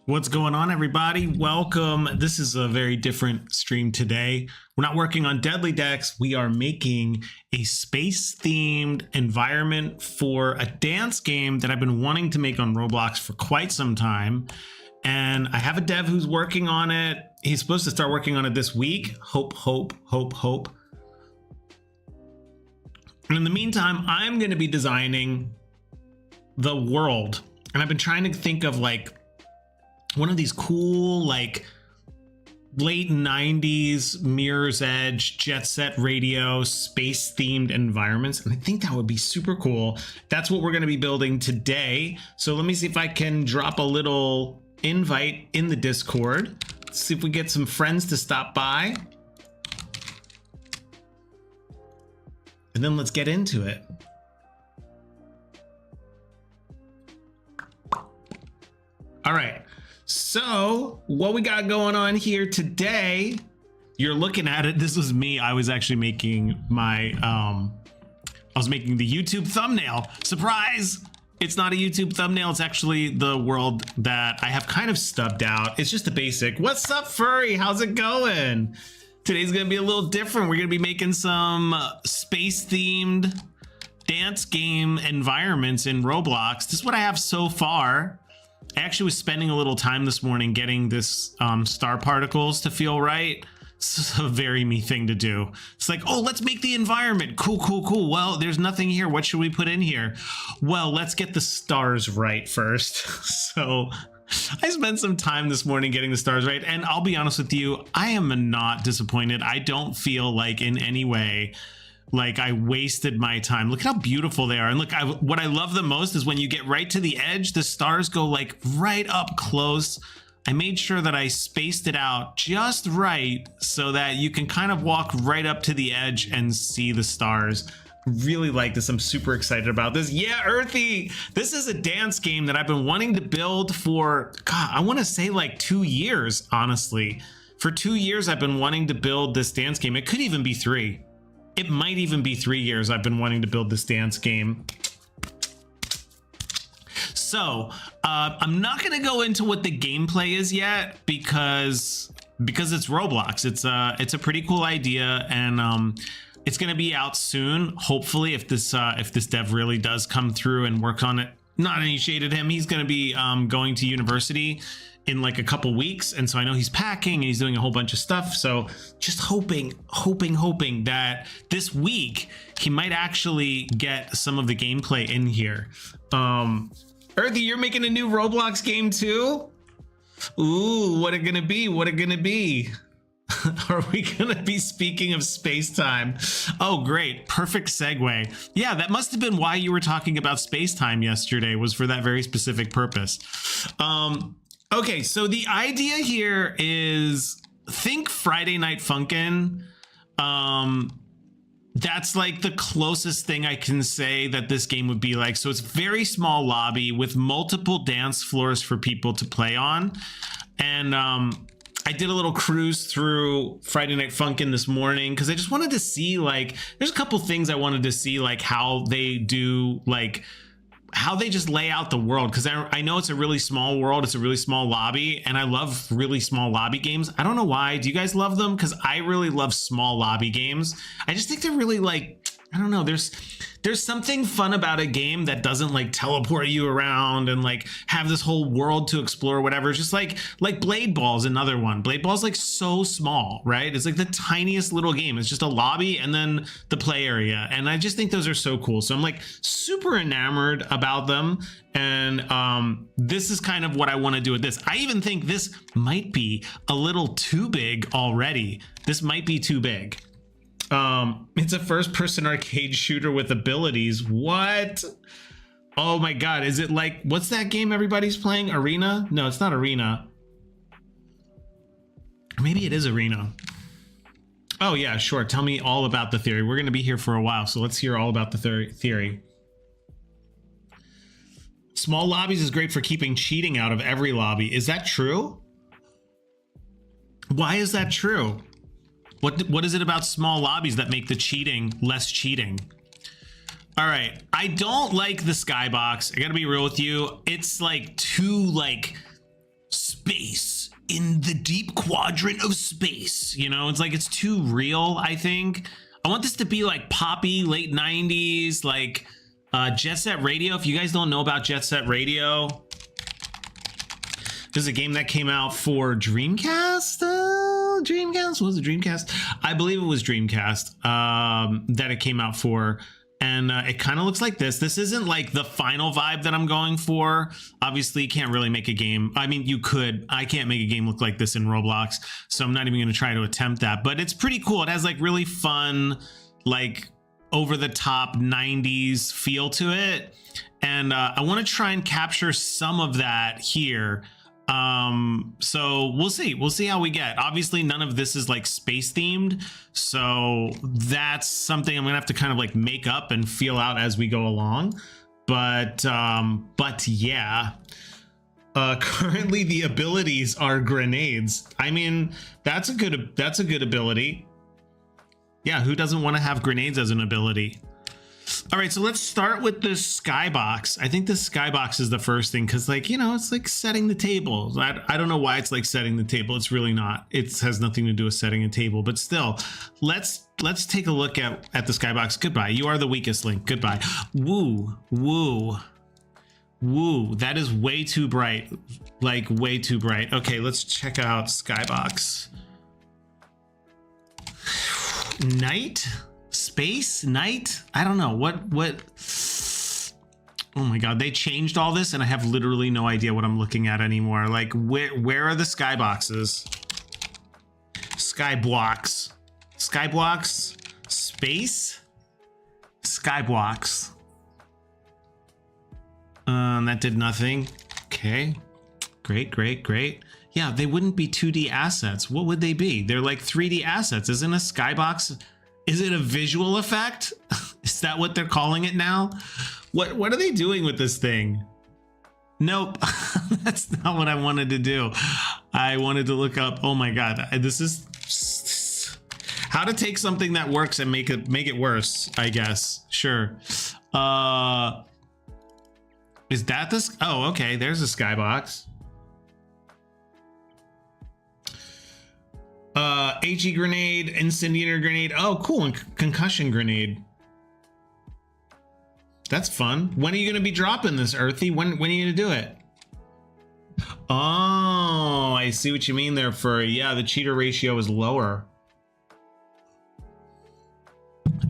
What's going on, everybody? Welcome. This is a very different stream today. We're not working on Deadly Decks. We are making a space-themed environment for a dance game that I've been wanting to make on Roblox for quite some time. And I have a dev who's working on it. He's supposed to start working on it this week. Hope. And in the meantime, I'm going to be designing the world. And I've been trying to think of like one of these cool, like late 90s Mirror's Edge, Jet Set Radio, space themed environments. And I think that would be super cool. That's what we're going to be building today. So let me see if I can drop a little invite in the Discord. Let's see if we get some friends to stop by. And then let's get into it. All right. So what we got going on here today, you're looking at it. This was me. I was actually making my, I was making the YouTube thumbnail. Surprise! It's not a YouTube thumbnail. It's actually the world that I have kind of stubbed out. It's just the basic. What's up, Furry? How's it going? Today's going to be a little different. We're going to be making some space themed dance game environments in Roblox. This is what I have so far. I actually was spending a little time this morning getting this star particles to feel right. It's a very me thing to do. It's like, oh, let's make the environment. Cool. Well, there's nothing here. What should we put in here? Well, let's get the stars right first. So I spent some time this morning getting the stars right. And I'll be honest with you, I am not disappointed. I don't feel like in any way like I wasted my time. Look how beautiful they are. And look, what I love the most is when you get right to the edge, the stars go like right up close. I made sure that I spaced it out just right so that you can kind of walk right up to the edge and see the stars. Really like this. I'm super excited about this. Yeah, Earthy, this is a dance game that I've been wanting to build for, God, I want to say like 2 years, honestly. For 2 years, I've been wanting to build this dance game. It could even be 3. It might even be 3 years I've been wanting to build this dance game. So I'm not going to go into what the gameplay is yet because it's Roblox. It's a pretty cool idea, and it's going to be out soon. Hopefully, if this dev really does come through and work on it. Not any shade at him. He's going to be going to university in like a couple weeks, and so I know he's packing and he's doing a whole bunch of stuff. So just hoping that this week he might actually get some of the gameplay in here. Earthy, you're making a new Roblox game too? Ooh, what it gonna be? Are we gonna be speaking of space time? Oh, great. Perfect segue. Yeah, that must have been why you were talking about space time yesterday, was for that very specific purpose. Okay, so the idea here is, think Friday Night Funkin'. That's like the closest thing I can say that this game would be like. So it's very small lobby with multiple dance floors for people to play on. And I did a little cruise through Friday Night Funkin' this morning because I just wanted to see, like, there's a couple things I wanted to see, like how they do, like, how they just lay out the world, because I know it's a really small world, it's a really small lobby, and I love really small lobby games. I don't know why. Do you guys love them? Because I really love small lobby games. I just think they're really, like, I don't know, there's something fun about a game that doesn't like teleport you around and like have this whole world to explore or whatever. It's just like Blade Ball's another one. Blade Ball's like so small, right? It's like the tiniest little game. It's just a lobby and then the play area. And I just think those are so cool. So I'm like super enamored about them. And this is kind of what I want to do with this. I even think this might be a little too big already. This might be too big. It's a first-person arcade shooter with abilities. What? Oh my God. Is it like, what's that game everybody's playing? Arena? No, it's not Arena. Maybe it is Arena. Oh yeah, sure. Tell me all about the theory. We're going to be here for a while, so let's hear all about the theory. Small lobbies is great for keeping cheating out of every lobby. Is that true? Why is that true? What is it about small lobbies that make the cheating less cheating? All right, I don't like the skybox. I gotta be real with you. It's like too like space in the deep quadrant of space. You know, it's like it's too real, I think. I want this to be like poppy, late 90s, like Jet Set Radio. If you guys don't know about Jet Set Radio, this is a game that came out for Dreamcast. Dreamcast? Was it Dreamcast? I believe it was Dreamcast that it came out for. And it kind of looks like this. This isn't like the final vibe that I'm going for. Obviously, you can't really make a game. I mean, you could. I can't make a game look like this in Roblox, so I'm not even going to try to attempt that. But it's pretty cool. It has like really fun, like over the top 90s feel to it. And I want to try and capture some of that here. So we'll see how we get. Obviously none of this is like space themed, so that's something I'm gonna have to kind of like make up and feel out as we go along. But yeah, currently the abilities are grenades. I mean, that's a good ability. Yeah, who doesn't want to have grenades as an ability? All right, so let's start with the skybox. I think the skybox is the first thing because, like, you know, it's like setting the table. I don't know why it's like setting the table. It's really not. It has nothing to do with setting a table. But still, let's take a look at the skybox. Goodbye. You are the weakest link. Goodbye. Woo, woo, woo. That is way too bright. Like way too bright. Okay, let's check out skybox. Night. Space night. I don't know what. Oh my god, they changed all this and I have literally no idea what I'm looking at anymore. Like where are the skyboxes? Skyblocks. Skyblocks. Space. Skyblocks. That did nothing. Okay, great. Yeah, they wouldn't be 2D assets. What would they be? They're like 3D assets. Isn't a skybox? Is it a visual effect? Is that what they're calling it now? What are they doing with this thing? Nope, that's not what I wanted to do. I wanted to look up, oh my god, this is how to take something that works and make it worse, I guess. Sure. Is that this? Oh, okay, there's a skybox. HE grenade, incendiary grenade. Oh, cool. And concussion grenade. That's fun. When are you going to be dropping this, Earthy? When are you going to do it? Oh, I see what you mean there, Furry. Yeah, the cheater ratio is lower.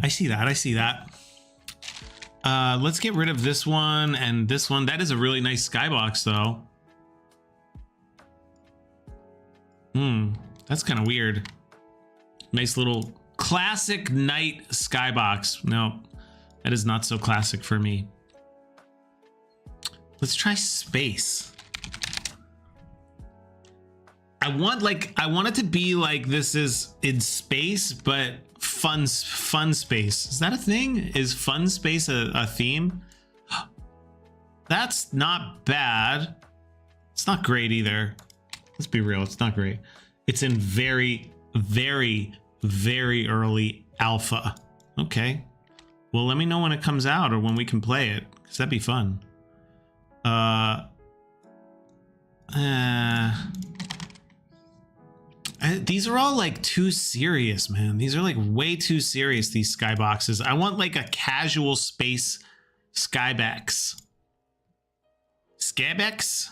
I see that. Let's get rid of this one and this one. That is a really nice skybox, though. That's kind of weird. Nice little classic night skybox. No, that is not so classic for me. Let's try space. I want it to be like this is in space, but fun space. Is that a thing? Is fun space a theme? That's not bad. It's not great either. Let's be real, it's not great. It's in very early alpha. Okay. Well, let me know when it comes out or when we can play it, because that'd be fun. These are all like too serious, man. These are like way too serious, these skyboxes. I want like a casual space skybox. Skybox?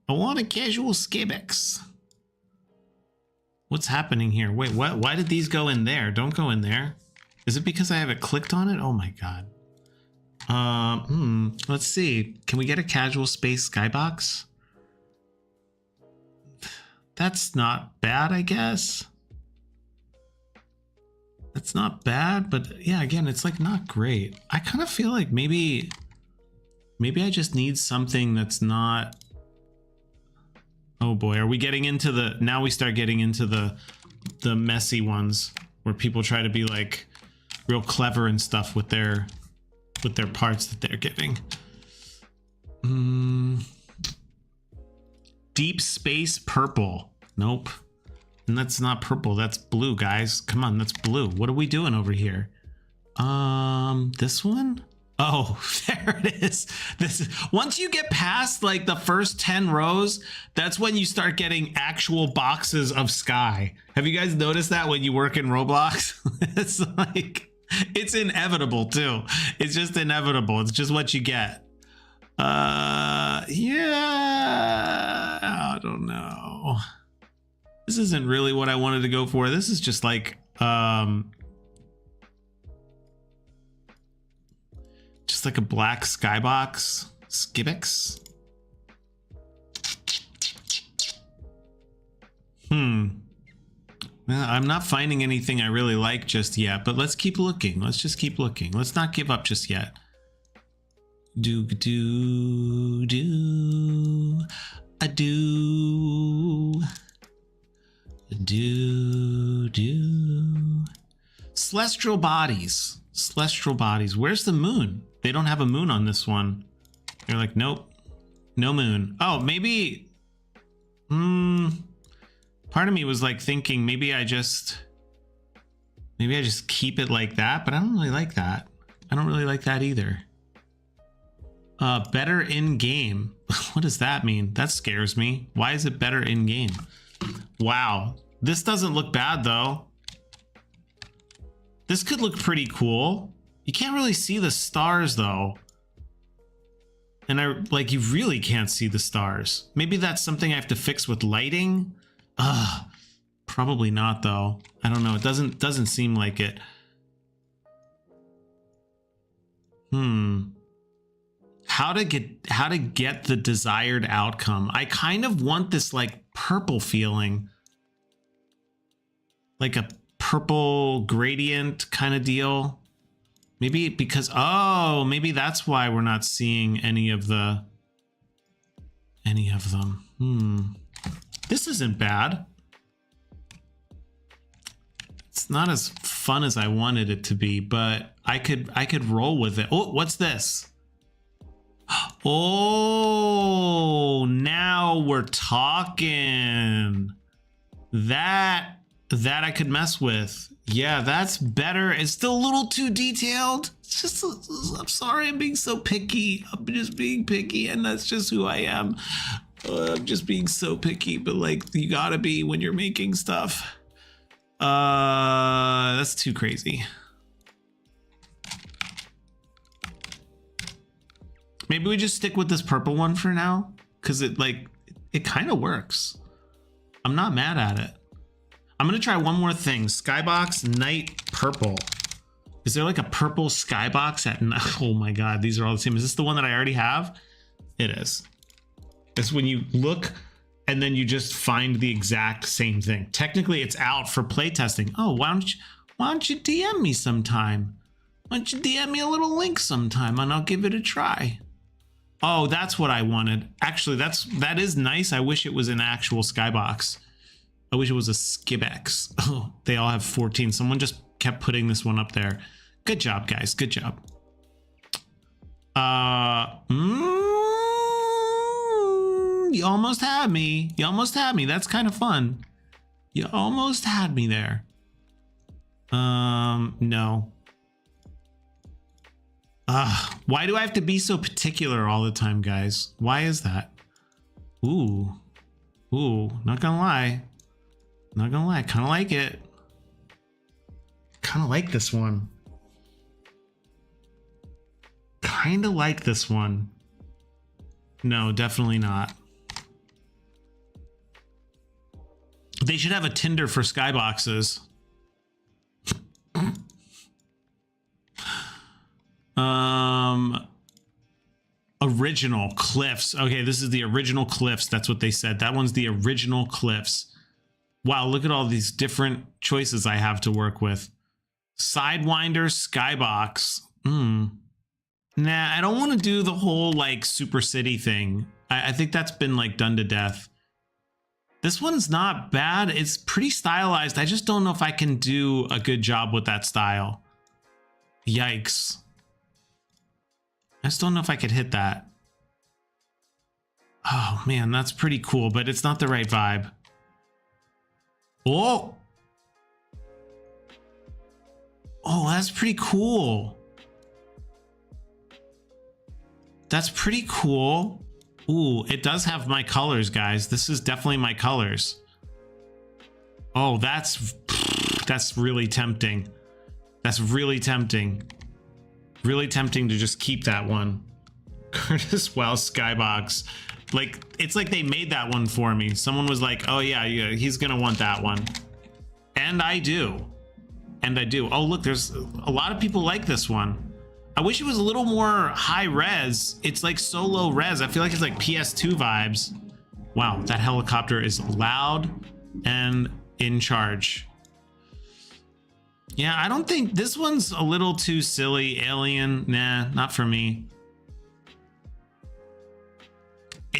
I want a casual skybox. What's happening here? Wait, what? Why did these go in there? Don't go in there. Is it because I have it clicked on it? Oh my god. Let's see. Can we get a casual space skybox? That's not bad, I guess. That's not bad, but yeah, again, it's like not great. I kind of feel like maybe I just need something that's not. Oh boy, are we getting into the, now we start getting into the messy ones where people try to be like real clever and stuff with their parts that they're giving. Deep space purple. Nope. And that's not purple, that's blue, guys. Come on, that's blue. What are we doing over here? This one? Oh, there it is. This is, once you get past like the first 10 rows, that's when you start getting actual boxes of sky. Have you guys noticed that when you work in Roblox? It's like, it's inevitable too. It's just inevitable. It's just what you get. Yeah, I don't know. This isn't really what I wanted to go for. This is just like, just like a black skybox, Skibbix. Well, I'm not finding anything I really like just yet, but let's keep looking. Let's just keep looking. Let's not give up just yet. Do a do celestial bodies. Celestial bodies. Where's the moon? They don't have a moon on this one. They're like, nope, no moon. Oh, maybe. Part of me was like thinking maybe I just keep it like that, but I don't really like that. I don't really like that either. Better in game. What does that mean? That scares me. Why is it better in game? Wow, this doesn't look bad though. This could look pretty cool. You can't really see the stars though. And you really can't see the stars. Maybe that's something I have to fix with lighting. Probably not though. I don't know. It doesn't seem like it. How to get the desired outcome. I kind of want this like purple feeling. Like a purple gradient kind of deal. Maybe because, oh, maybe that's why we're not seeing any of them. This isn't bad. It's not as fun as I wanted it to be, but I could roll with it. Oh, what's this? Oh, now we're talking. That I could mess with. Yeah, that's better. It's still a little too detailed. It's just, I'm sorry, I'm being so picky. I'm just being picky, and that's just who I am. I'm just being so picky, but like, you gotta be when you're making stuff. That's too crazy. Maybe we just stick with this purple one for now, because it kind of works. I'm not mad at it. I'm gonna try one more thing. Skybox night purple. Is there like a purple skybox at night? Oh my god, these are all the same. Is this the one that I already have? It is. It's when you look and then you just find the exact same thing. Technically, it's out for playtesting. Oh, why don't you DM me sometime? Why don't you DM me a little link sometime and I'll give it a try. Oh, that's what I wanted. Actually, that is nice. I wish it was an actual skybox. I wish it was a Skibbix. Oh, they all have 14. Someone just kept putting this one up there. Good job, guys. Good job. You almost had me. You almost had me. That's kind of fun. You almost had me there. No. Why do I have to be so particular all the time, guys? Why is that? Ooh, not gonna lie. Not gonna lie, kind of like it. Kind of like this one. Kind of like this one. No, definitely not. They should have a Tinder for skyboxes. Original cliffs. Okay, this is the original cliffs. That's what they said. That one's the original cliffs. Wow, look at all these different choices I have to work with. Sidewinder, skybox. Nah, I don't want to do the whole like super city thing. I think that's been like done to death. This one's not bad. It's pretty stylized. I just don't know if I can do a good job with that style. Yikes. I just don't know if I could hit that. Oh man, that's pretty cool, but it's not the right vibe. Oh, that's pretty cool. That's pretty cool. Ooh, it does have my colors, guys. This is definitely my colors. Oh, that's really tempting. That's really tempting. Really tempting to just keep that one. Curtis Wow Skybox. Like, it's like they made that one for me. Someone was like, oh yeah, he's gonna want that one. And I do. And I do. Oh, look, there's a lot of people like this one. I wish it was a little more high res. It's like so low res. I feel like it's like PS2 vibes. Wow, that helicopter is loud and in charge. Yeah, I don't think this one's a little too silly. Alien, nah, not for me.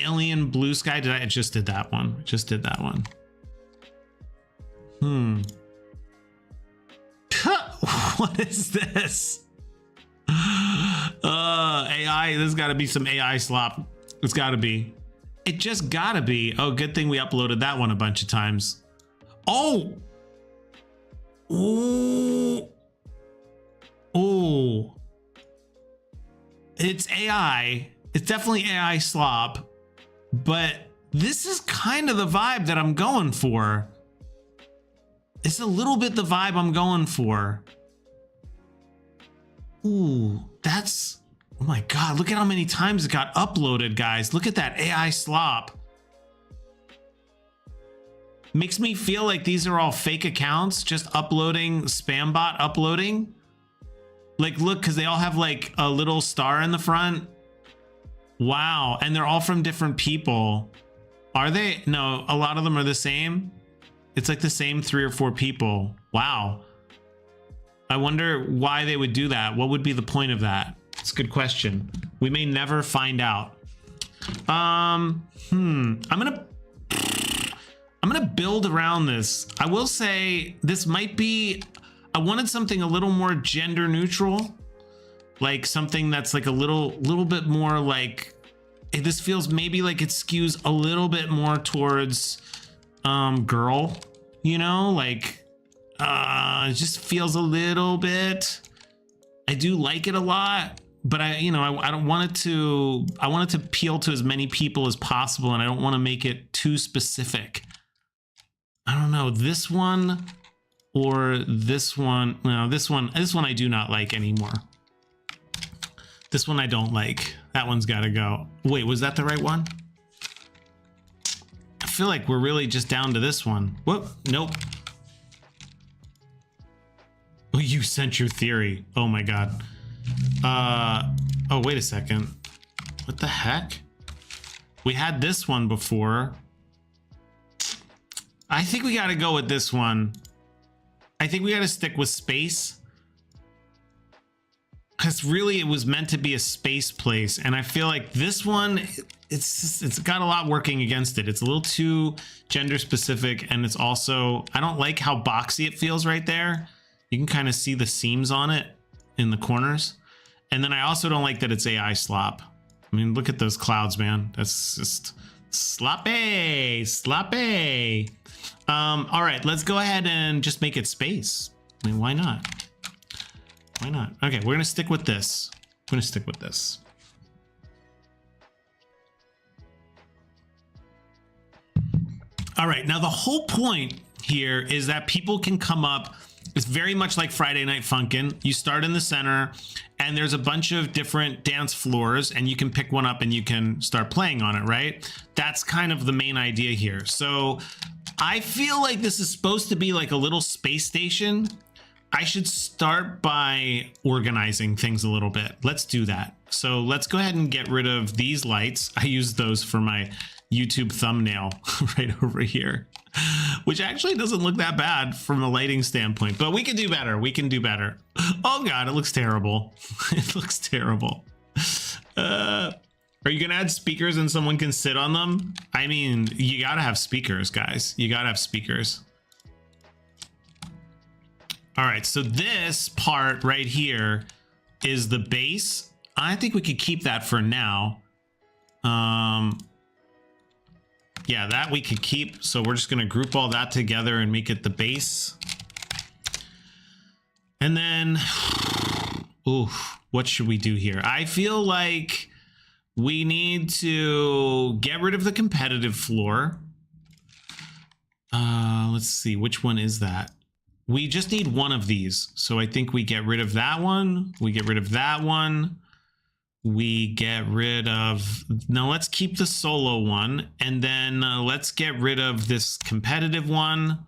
Alien Blue Sky, I just did that one. Just did that one. What is this? AI, there's gotta be some AI slop. It's gotta be. It just gotta be. Oh, good thing we uploaded that one a bunch of times. Oh! Ooh. Oh. It's AI. It's definitely AI slop. But this is kind of the vibe that I'm going for. It's a little bit the vibe I'm going for. Ooh, that's... Oh my god, look at how many times it got uploaded, guys. Look at that AI slop. Makes me feel like these are all fake accounts, just uploading, spam bot uploading. Like, look, because they all have like a little star in the front. Wow, and they're all from different people. Are they? No, a lot of them are the same. It's like the same 3 or 4 people. Wow. I wonder why they would do that. What would be the point of that? It's a good question. We may never find out. I'm gonna build around this. I will say this might be, I wanted something a little more gender neutral. Like something that's like a little bit more like, this feels maybe like it skews a little bit more towards girl, you know, like it just feels a little bit. I do like it a lot, but I don't want it to, I want it to appeal to as many people as possible, and I don't want to make it too specific. I don't know, this one or this one. No, this one I do not like anymore. This one I don't like. That one's got to go. Wait, was that the right one? I feel like we're really just down to this one. Whoop, nope. Oh, you sent your theory. Oh my god. Oh, wait a second. What the heck? We had this one before. I think we got to go with this one. I think we got to stick with space. Because really it was meant to be a space place, and I feel like this one, it's got a lot working against it. It's a little too gender specific, and it's also, I don't like how boxy it feels right there. You can kind of see the seams on it in the corners. And then I also don't like that it's AI slop. I mean, look at those clouds, man. That's just sloppy, sloppy. All right, let's go ahead and just make it space. I mean, why not? Why not? Okay, we're gonna stick with this. We're gonna stick with this. All right, now the whole point here is that people can come up. It's very much like Friday Night Funkin'. You start in the center, and there's a bunch of different dance floors, and you can pick one up and you can start playing on it, right? That's kind of the main idea here. So I feel like this is supposed to be like a little space station. I should start by organizing things a little bit. Let's do that. So let's go ahead and get rid of these lights. I use those for my YouTube thumbnail right over here, which actually doesn't look that bad from a lighting standpoint, but we can do better. We can do better. Oh God, it looks terrible. It looks terrible. Are you gonna add speakers and someone can sit on them? I mean, you gotta have speakers, guys. You gotta have speakers. All right, so this part right here is the base. I think we could keep that for now. Yeah, that we could keep. So we're just gonna group all that together and make it the base. And then, ooh, what should we do here? I feel like We need to get rid of the competitive floor. Let's see, which one is that? We just need one of these. So I think we get rid of that one. We get rid of that one. We get rid of, no, let's keep the solo one. And then let's get rid of this competitive one.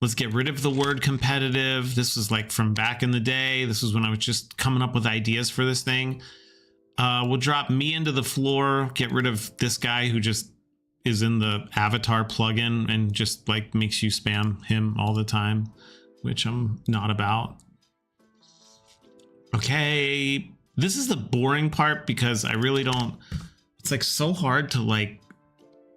Let's get rid of the word competitive. This was like from back in the day. This was when I was just coming up with ideas for this thing. We'll drop me into the floor, get rid of this guy who just is in the avatar plugin and just like makes you spam him all the time, which I'm not about. Okay, this is the boring part because I really don't, it's like so hard to like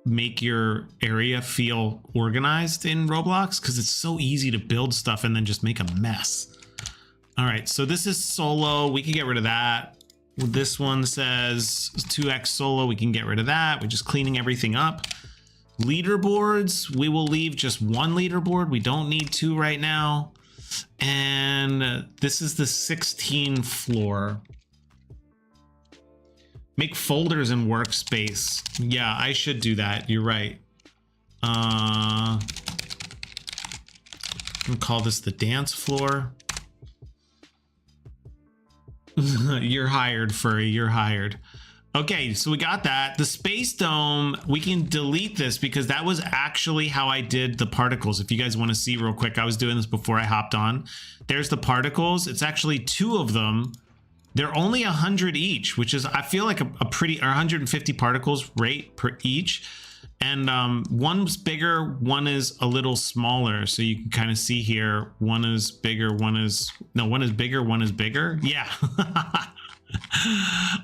make your area feel organized in Roblox because it's so easy to build stuff and then just make a mess. All right, so this is solo. We can get rid of that. This one says 2x solo. We can get rid of that. We're just cleaning everything up. Leaderboards, we will leave just one leaderboard. We don't need two right now. And this is the 16 floor. Make folders in workspace. Yeah, I should do that. You're right. I'm gonna call this the dance floor. You're hired, Furry. You're hired. Okay, so we got that. The Space Dome, we can delete this because that was actually how I did the particles. If you guys want to see real quick, I was doing this before I hopped on. There's the particles. It's actually 2 of them. They're only 100 each, which is, I feel like a pretty, or 150 particles rate per each. And one's bigger, one is a little smaller. So you can kind of see here, one is bigger, one is bigger, one is bigger. Yeah.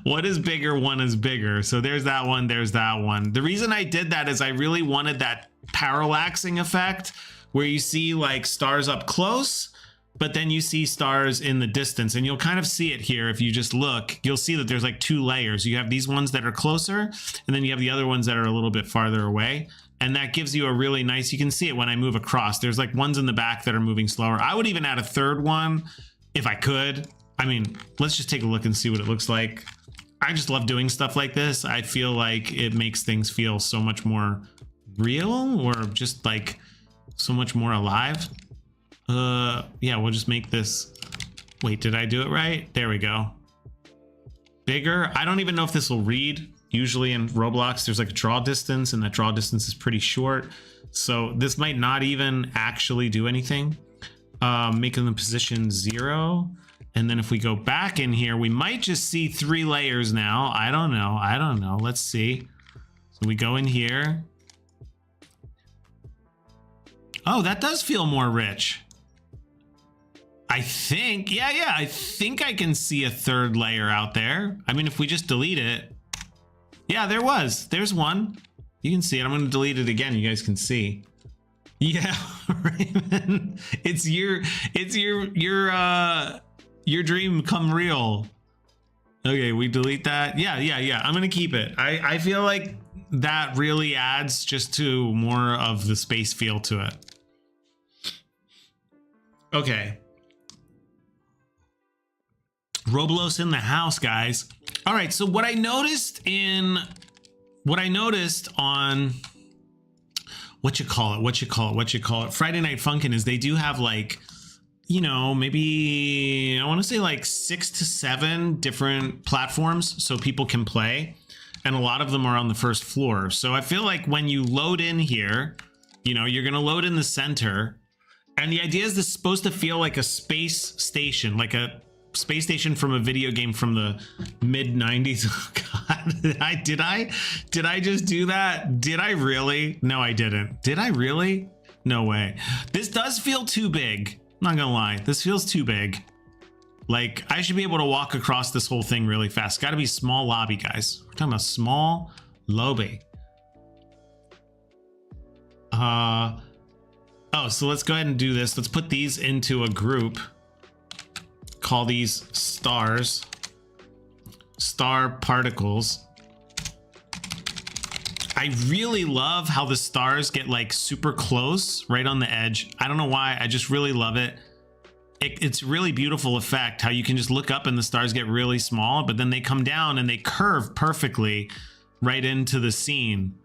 What is bigger, one is bigger. So there's that one, there's that one. The reason I did that is I really wanted that parallaxing effect where you see like stars up close, but then you see stars in the distance, and you'll kind of see it here. If you just look, you'll see that there's like 2 layers. You have these ones that are closer, and then you have the other ones that are a little bit farther away. And that gives you a really nice, you can see it when I move across. There's like ones in the back that are moving slower. I would even add a 3rd one if I could. I mean, let's just take a look and see what it looks like. I just love doing stuff like this. I feel like it makes things feel so much more real, or just like so much more alive. Yeah, we'll just make this. Wait, did I do it right? There we go. Bigger. I don't even know if this will read. Usually in Roblox, there's like a draw distance, and that draw distance is pretty short. So this might not even actually do anything. Making the position 0. And then if we go back in here, we might just see 3 layers now. I don't know. I don't know. Let's see. So we go in here. Oh, that does feel more rich. I think, yeah, I think I can see a 3rd layer out there. I mean, if we just delete it. Yeah, there's one. You can see it. I'm going to delete it again. You guys can see. Yeah, Raymond, it's your dream come real. Okay, we delete that. Yeah. I'm going to keep it. I feel like that really adds just to more of the space feel to it. Okay. Roblox in the house, guys. All right, so what I noticed on what you call it, Friday Night Funkin' is they do have like, you know, maybe I want to say like 6 to 7 different platforms so people can play, and a lot of them are on the 1st floor. So I feel like when you load in here, you know, you're gonna load in the center, and the idea is this is supposed to feel like a space station, like a space station from a video game from the mid 90s. Oh God, did I just do that? Did I really? No, I didn't. Did I really? No way. This does feel too big. I'm not gonna lie. This feels too big. Like I should be able to walk across this whole thing really fast. It's gotta be small lobby, guys. We're talking about small lobby. Oh, so let's go ahead and do this. Let's put these into a group. Call these stars. Star particles. I really love how the stars get like super close right on the edge. I don't know why. I just really love it. it's really beautiful effect how you can just look up and the stars get really small, but then they come down and they curve perfectly right into the scene.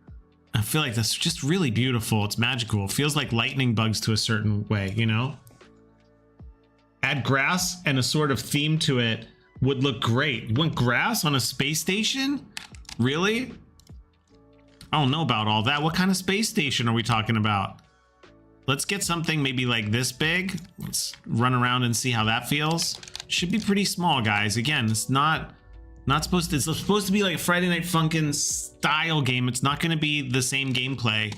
I feel like that's just really beautiful. It's magical. It feels like lightning bugs to a certain way, you know? Add grass and a sort of theme to it would look great. You want grass on a space station? Really? I don't know about all that. What kind of space station are we talking about? Let's get something maybe like this big. Let's run around and see how that feels. Should be pretty small, guys. Again, it's not supposed to, it's supposed to be like a Friday Night Funkin' style game. It's not going to be the same gameplay,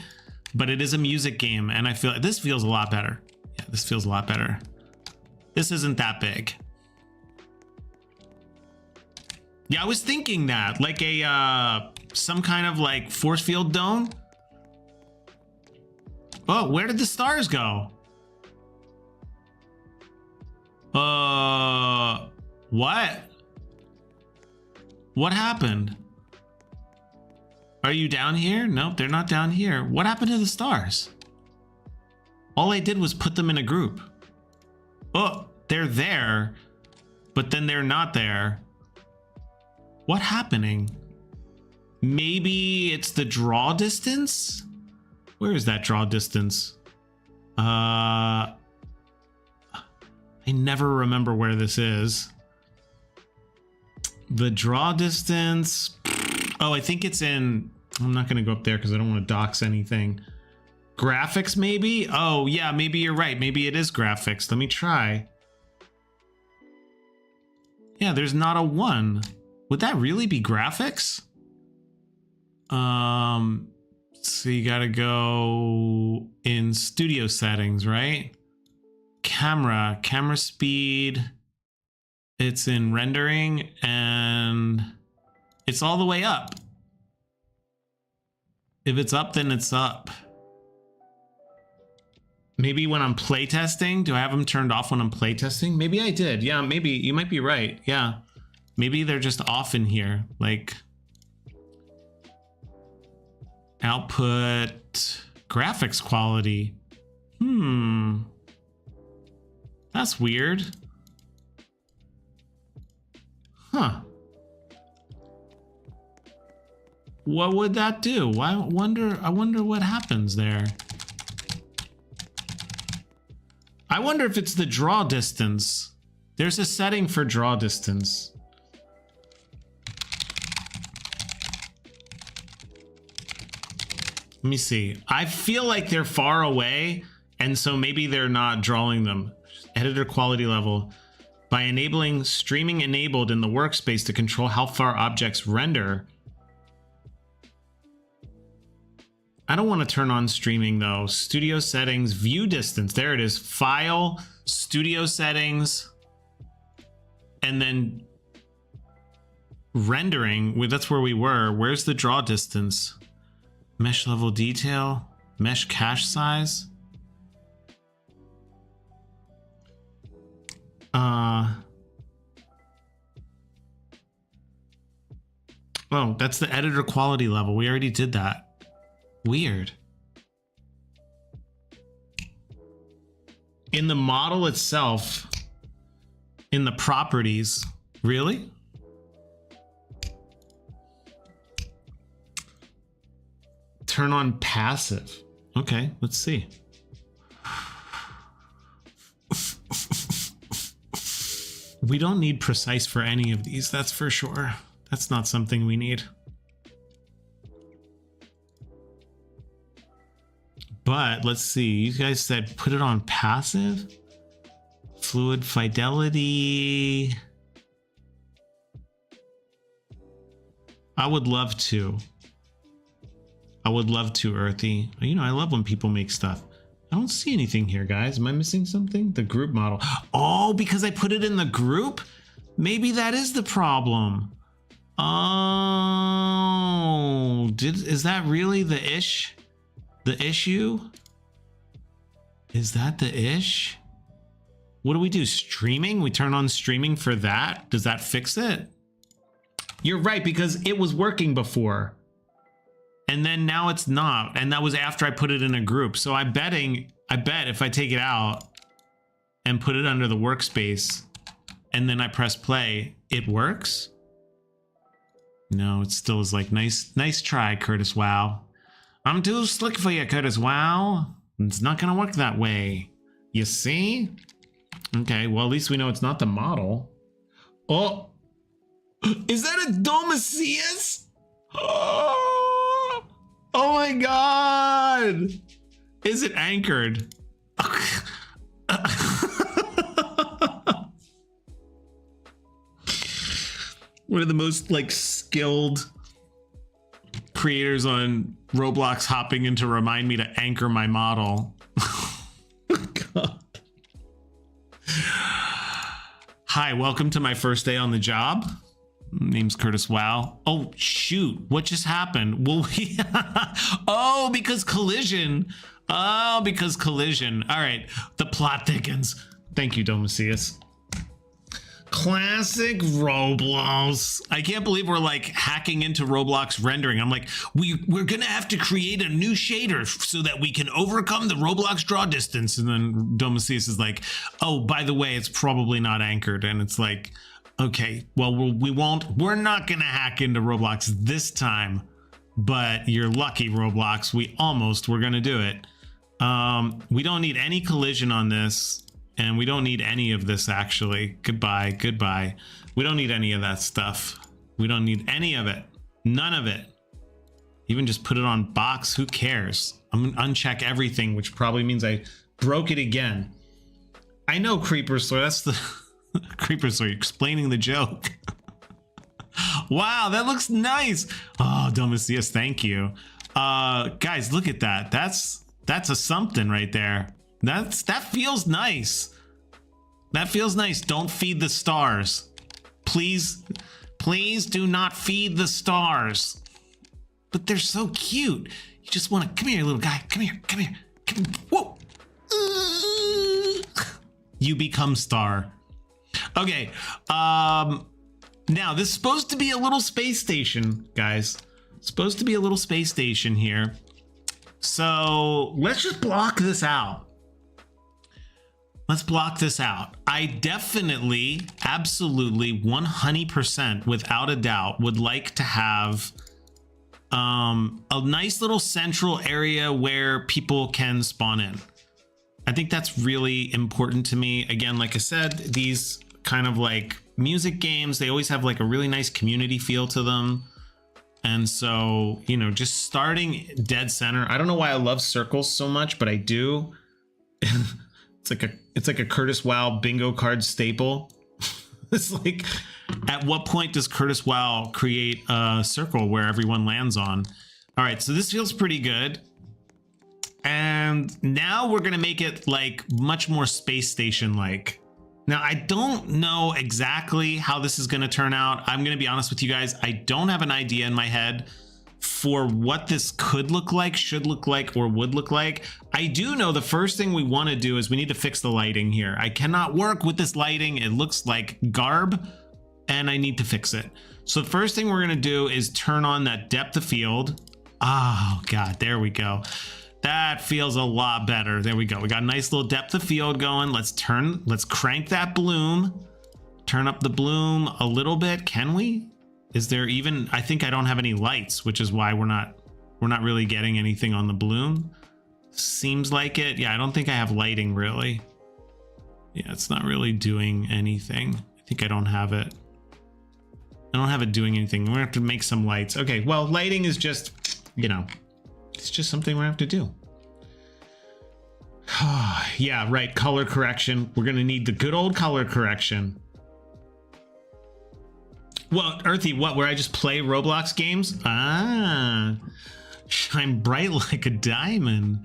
but it is a music game, and I feel like this feels a lot better. Yeah, this feels a lot better. This isn't that big. Yeah, I was thinking that, like a some kind of like force field dome. Oh, where did the stars go? What? What happened? Are you down here? Nope, they're not down here. What happened to the stars? All I did was put them in a group. Oh, they're there, but then they're not there. What happening? Maybe it's the draw distance? Where is that draw distance? I never remember where this is. The draw distance. Oh, I think it's in, I'm not going to go up there because I don't want to dox anything. Graphics, maybe? Oh, yeah, maybe you're right. Maybe it is graphics. Let me try. Yeah, there's not a 1. Would that really be graphics? So you got to go in studio settings, right? Camera speed. It's in rendering and it's all the way up. If it's up, then it's up. Maybe when I'm playtesting, do I have them turned off when I'm playtesting? Maybe I did. Yeah, maybe you might be right. Yeah. Maybe they're just off in here. Like output graphics quality. That's weird. Huh. What would that do? I wonder what happens there. I wonder if it's the draw distance. There's a setting for draw distance. Let me see. I feel like they're far away, and so maybe they're not drawing them. Editor quality level. By enabling streaming enabled in the workspace to control how far objects render. I don't want to turn on streaming though. Studio settings, view distance. There it is. File, studio settings, and then rendering. Well, that's where we were. Where's the draw distance? Mesh level detail, mesh cache size. Oh, that's the editor quality level. We already did that. Weird. In the model itself, in the properties, really? Turn on passive. Okay, let's see. We don't need precise for any of these, that's for sure. That's not something we need. But let's see, you guys said put it on passive. Fluid fidelity. I would love to. I would love to, Earthy. You know, I love when people make stuff. I don't see anything here, guys. Am I missing something? The group model. Oh, because I put it in the group? Maybe that is the problem. Oh, is that really the issue? Is that the ish? What do we do? Streaming? We turn on streaming for that? Does that fix it? You're right, because it was working before. And then now it's not. And that was after I put it in a group. So I bet if I take it out and put it under the workspace, and then I press play, it works? No, it still is like, nice try, Curtis Wow. I'm too slick for you, Curtis Wow. It's not gonna work that way. You see? Okay, well, at least we know it's not the model. Oh, is that a Domicius? Oh my God. Is it anchored? One of the most like skilled creators on Roblox hopping in to remind me to anchor my model. God. Hi, welcome to my first day on the job. Name's Curtis Wow. Oh shoot, what just happened? Well, oh, because collision. Oh, because collision. All right, the plot thickens. Thank you, Domicius. Classic Roblox. I can't believe we're like hacking into Roblox rendering. I'm like, we're gonna have to create a new shader so that we can overcome the Roblox draw distance. And then Domicius is like, oh, by the way, it's probably not anchored. And it's like, okay, well, we're not gonna hack into Roblox this time, but you're lucky, Roblox. We're gonna do it. We don't need any collision on this. And we don't need any of this, actually. Goodbye, goodbye. We don't need any of that stuff. We don't need any of it. None of it. Even just put it on box, who cares? I'm gonna uncheck everything, which probably means I broke it again. I know, Creeper Story, that's the Creeper Story explaining the joke. Wow, that looks nice. Oh, Domicius, thank you. Guys, look at that. That's a something right there. That feels nice. That feels nice. Don't feed the stars. Please do not feed the stars. But they're so cute. You just want to, come here, little guy. Come here. Whoa. You become star. Okay. Now this is supposed to be a little space station, guys. It's supposed to be a little space station here. So let's just block this out. Let's block this out. I definitely, absolutely, 100%, without a doubt, would like to have a nice little central area where people can spawn in. I think that's really important to me. Again, like I said, these kind of like music games, they always have like a really nice community feel to them. And so, you know, just starting dead center. I don't know why I love circles so much, but I do. It's like a Curtis Wow bingo card staple. It's like, at what point does Curtis Wow create a circle where everyone lands on? All right, so this feels pretty good. And now we're gonna make it like much more space station like. Now, I don't know exactly how this is gonna turn out. I'm gonna be honest with you guys. I don't have an idea in my head for what this could look like, should look like, or would look like. I do know the first thing we want to do is we need to fix the lighting here. I cannot work with this lighting. It looks like garb and I need to fix it. So the first thing we're going to do is turn on that depth of field. Oh God, there we go. That feels a lot better. There we go. We got a nice little depth of field going. Let's crank that bloom. Turn up the bloom a little bit. Can we? Is there even, I think I don't have any lights, which is why we're not really getting anything on the bloom. Seems like it. Yeah, I don't think I have lighting really. Yeah, it's not really doing anything. I think I don't have it. I don't have it doing anything. We're gonna have to make some lights. Okay, well, lighting is just, you know, it's just something we're gonna have to do. Yeah, right, color correction. We're gonna need the good old color correction. Well, Earthy, what, where I just play Roblox games? Ah, shine bright like a diamond.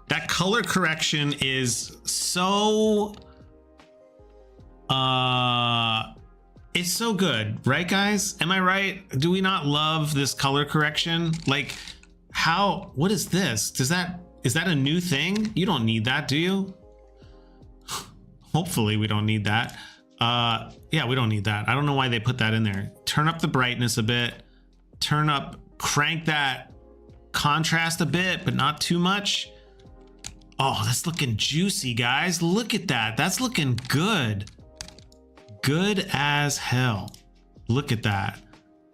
That color correction is so, it's so good, right guys? Am I right? Do we not love this color correction? Like how, what is this? Is that a new thing? You don't need that, do you? Hopefully we don't need that. Yeah, we don't need that. I don't know why they put that in there. Turn up the brightness a bit. Crank that contrast a bit, but not too much. Oh, that's looking juicy, guys. Look at that. That's looking good. Good as hell. Look at that.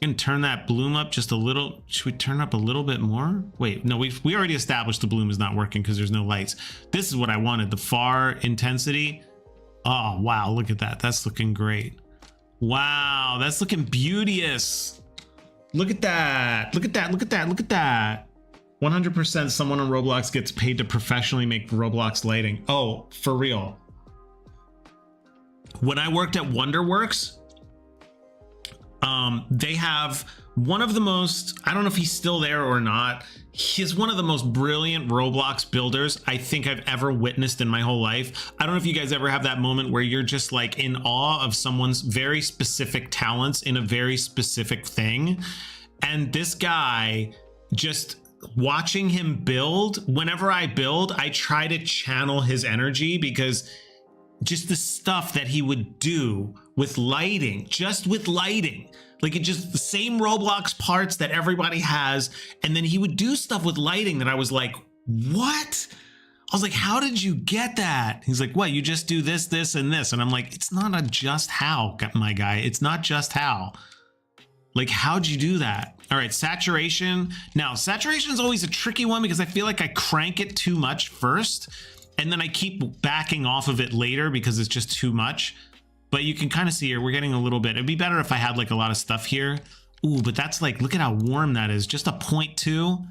We can turn that bloom up just a little. Should we turn up a little bit more? Wait, no, we already established the bloom is not working because there's no lights. This is what I wanted, the far intensity. Oh, wow, look at that. That's looking great. Wow, that's looking beauteous. Look at that. Look at that. Look at that. Look at that. 100% someone on Roblox gets paid to professionally make Roblox lighting. Oh, for real. When I worked at Wonderworks, they have one of the most, I don't know if he's still there or not. He's one of the most brilliant Roblox builders I think I've ever witnessed in my whole life. I don't know if you guys ever have that moment where you're just like in awe of someone's very specific talents in a very specific thing. And this guy, just watching him build, whenever I build, I try to channel his energy, because just the stuff that he would do with lighting, just with lighting, like it just the same Roblox parts that everybody has. And then he would do stuff with lighting that I was like, what? I was like, how did you get that? He's like, what? You just do this, this, and this. And I'm like, it's not a just how, my guy. It's not just how. Like, how'd you do that? All right, saturation. Now, saturation is always a tricky one because I feel like I crank it too much first, and then I keep backing off of it later because it's just too much. But you can kind of see here, we're getting a little bit. It'd be better if I had like a lot of stuff here. Ooh, but that's like, look at how warm that is. Just a 0.2,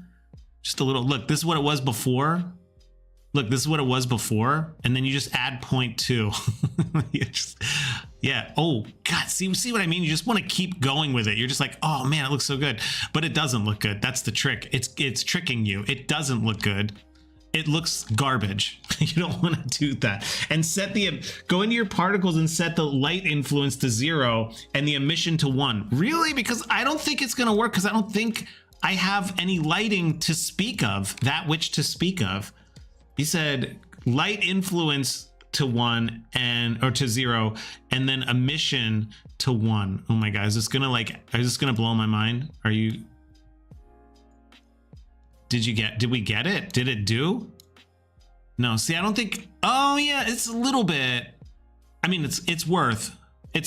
just a little, look, this is what it was before. Look, this is what it was before. And then you just add 0.2. Yeah. Oh God, see what I mean? You just want to keep going with it. You're just like, oh man, it looks so good, but it doesn't look good. That's the trick. It's tricking you. It doesn't look good. It looks garbage. You don't want to do that. And go into your particles and set the light influence to 0 and the emission to 1. Really? Because I don't think it's going to work, because I don't think I have any lighting to speak of, that which to speak of. He said light influence to 1 or to 0, and then emission to 1. Oh my God, is this gonna blow my mind? Did we get it? Did it do? No, see, I don't think, oh yeah, it's a little bit. I mean, it's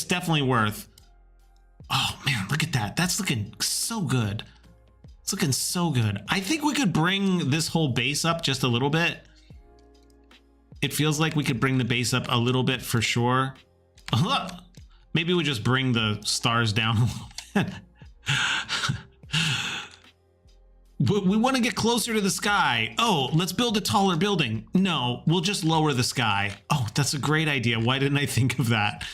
definitely worth. Oh man, look at that. That's looking so good. It's looking so good. I think we could bring this whole base up just a little bit. It feels like we could bring the base up a little bit for sure. Maybe we just bring the stars down a little bit. We want to get closer to the sky. Oh, let's build a taller building. No, we'll just lower the sky. Oh, that's a great idea. Why didn't I think of that?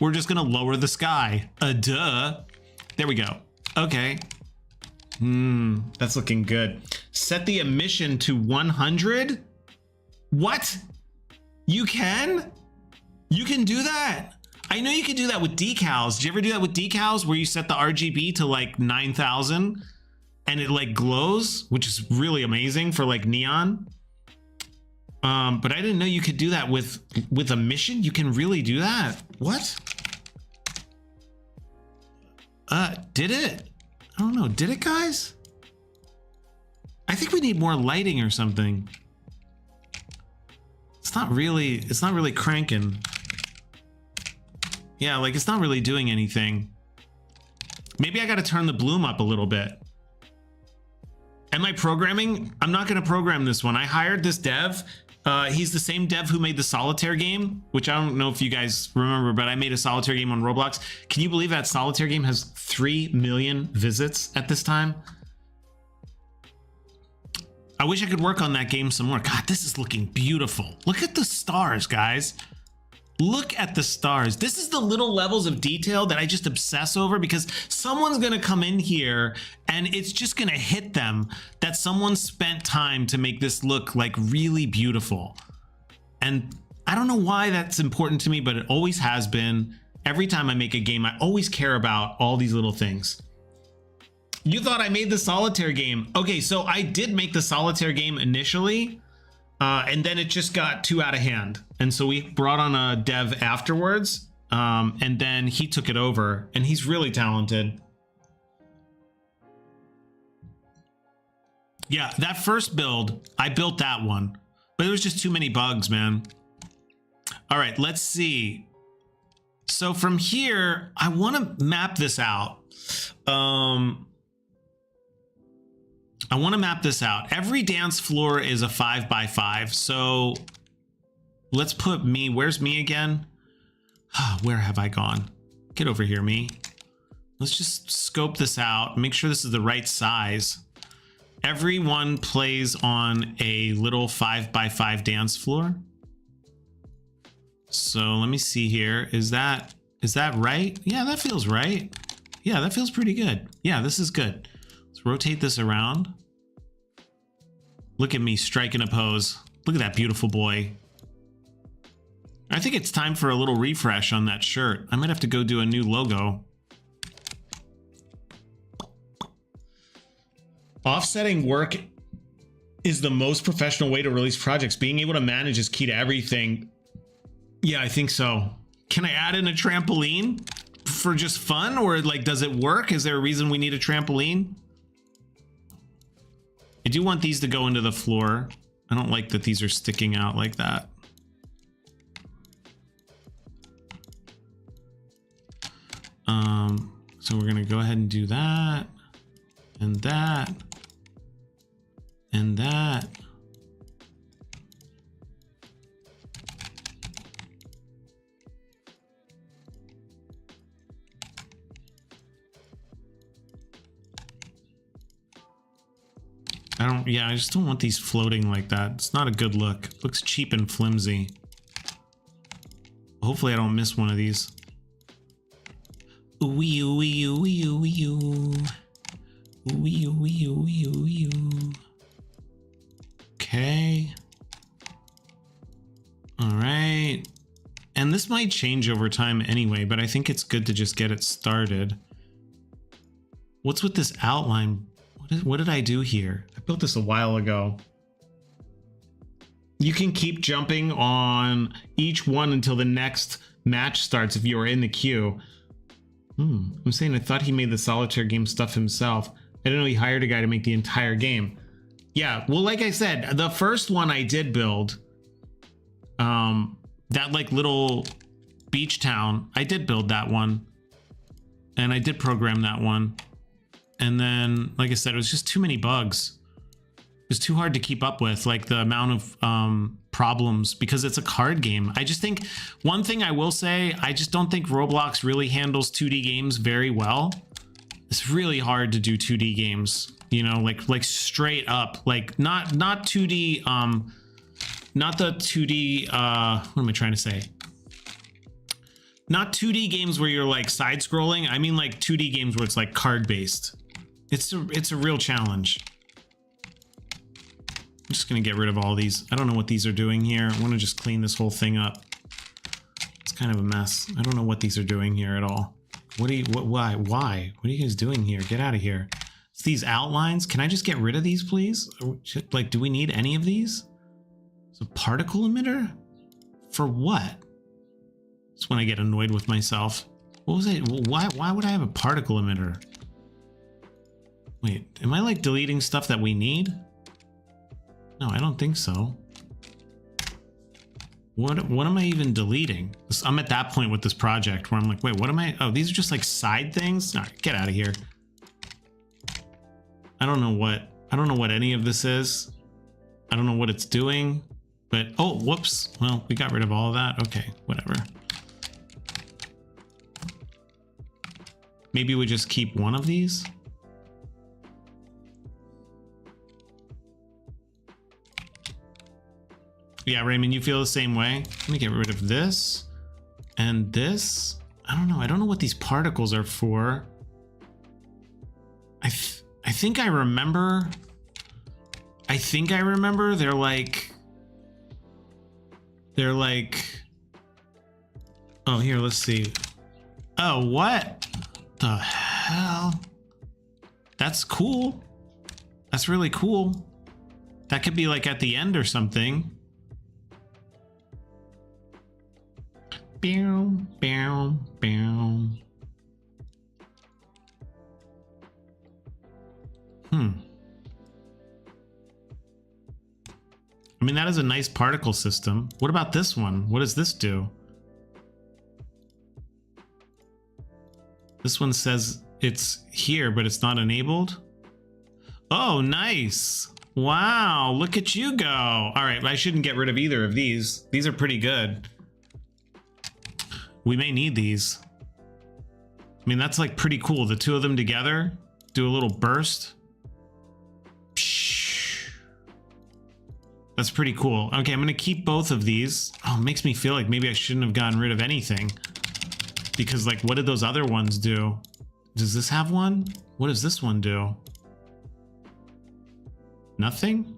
We're just going to lower the sky. Duh. There we go. Okay. That's looking good. Set the emission to 100. What? You can? You can do that? I know you can do that with decals. Did you ever do that with decals where you set the RGB to like 9,000 and it like glows, which is really amazing for like neon? But I didn't know you could do that with emission. You can really do that. What? Did it? I don't know. Did it, guys? I think we need more lighting or something. It's not really cranking. Yeah, like it's not really doing anything. Maybe I got to turn the bloom up a little bit. Am I programming? I'm not going to program this one. I hired this dev. He's the same dev who made the solitaire game, which I don't know if you guys remember, but I made a solitaire game on Roblox. Can you believe that solitaire game has 3 million visits at this time? I wish I could work on that game some more. God, this is looking beautiful. Look at the stars, guys. Look at the stars. This is the little levels of detail that I just obsess over, because someone's going to come in here and it's just going to hit them that someone spent time to make this look like really beautiful. And I don't know why that's important to me, but it always has been. Every time I make a game, I always care about all these little things. You thought I made the solitaire game. Okay, so I did make the solitaire game initially, and then it just got too out of hand. And so we brought on a dev afterwards, and then he took it over, and he's really talented. Yeah, that first build, I built that one. But there was just too many bugs, man. All right, let's see. So from here, I want to map this out. I want to map this out. Every dance floor is a 5x5. So let's put me. Where's me again? Where have I gone? Get over here, me. Let's just scope this out. Make sure this is the right size. Everyone plays on a little 5x5 dance floor. So let me see here. Is that right? Yeah, that feels right. Yeah, that feels pretty good. Yeah, this is good. Let's rotate this around. Look at me striking a pose. Look at that beautiful boy. I think it's time for a little refresh on that shirt. I might have to go do a new logo. Offsetting work is the most professional way to release projects. Being able to manage is key to everything. Yeah, I think so. Can I add in a trampoline for just fun, or like, does it work? Is there a reason we need a trampoline? I do want these to go into the floor. I don't like that these are sticking out like that. So we're gonna go ahead and do that, and that, and that. Yeah, I just don't want these floating like that. It's not a good look. It looks cheap and flimsy. Hopefully I don't miss one of these. Ooh-wee, ooh-wee, ooh-wee, ooh-wee, ooh. Ooh-wee, ooh-wee, ooh-wee, ooh-wee, ooh. Okay. All right. And this might change over time anyway, but I think it's good to just get it started. What's with this outline? What did I do here? I built this a while ago. You can keep jumping on each one until the next match starts if you are in the queue. I'm saying I thought he made the solitaire game stuff himself. I didn't know he hired a guy to make the entire game. Yeah, well, like I said, the first one I did build, that like little beach town, I did build that one. And I did program that one. And then, like I said, it was just too many bugs. It was too hard to keep up with, like the amount of problems, because it's a card game. I just think one thing I will say, I just don't think Roblox really handles 2D games very well. It's really hard to do 2D games, you know, like straight up, like not 2D, not the 2D, what am I trying to say? Not 2D games where you're like side scrolling. I mean like 2D games where it's like card based. It's a real challenge. I'm just gonna get rid of all these. I don't know what these are doing here. I want to just clean this whole thing up. It's kind of a mess. I don't know what these are doing here at all. Why? What are you guys doing here? Get out of here. It's these outlines. Can I just get rid of these, please? Like, do we need any of these? It's a particle emitter? For what? That's when I get annoyed with myself. What was it? Why would I have a particle emitter? Wait, am I like deleting stuff that we need? No, I don't think so. What am I even deleting? I'm at that point with this project where I'm like, wait, what am I? Oh, these are just like side things? All right, get out of here. I don't know what any of this is. I don't know what it's doing, but oh, whoops. Well, we got rid of all of that. Okay, whatever. Maybe we just keep one of these. Yeah, Raymond, you feel the same way? Let me get rid of this and this. I don't know. I don't know what these particles are for. I think I remember. They're like. Oh, here, let's see. Oh, what the hell? That's cool. That's really cool. That could be like at the end or something. Bow, bow, bow. I mean, that is a nice particle system. What about this one? What does this do? This one says it's here, but it's not enabled. Oh, nice. Wow, look at you go. All right, I shouldn't get rid of either of these. These are pretty good. We may need these. I mean, that's like pretty cool. The two of them together do a little burst. That's pretty cool. Okay, I'm gonna keep both of these. Oh, it makes me feel like maybe I shouldn't have gotten rid of anything. Because like, what did those other ones do? Does this have one? What does this one do? Nothing?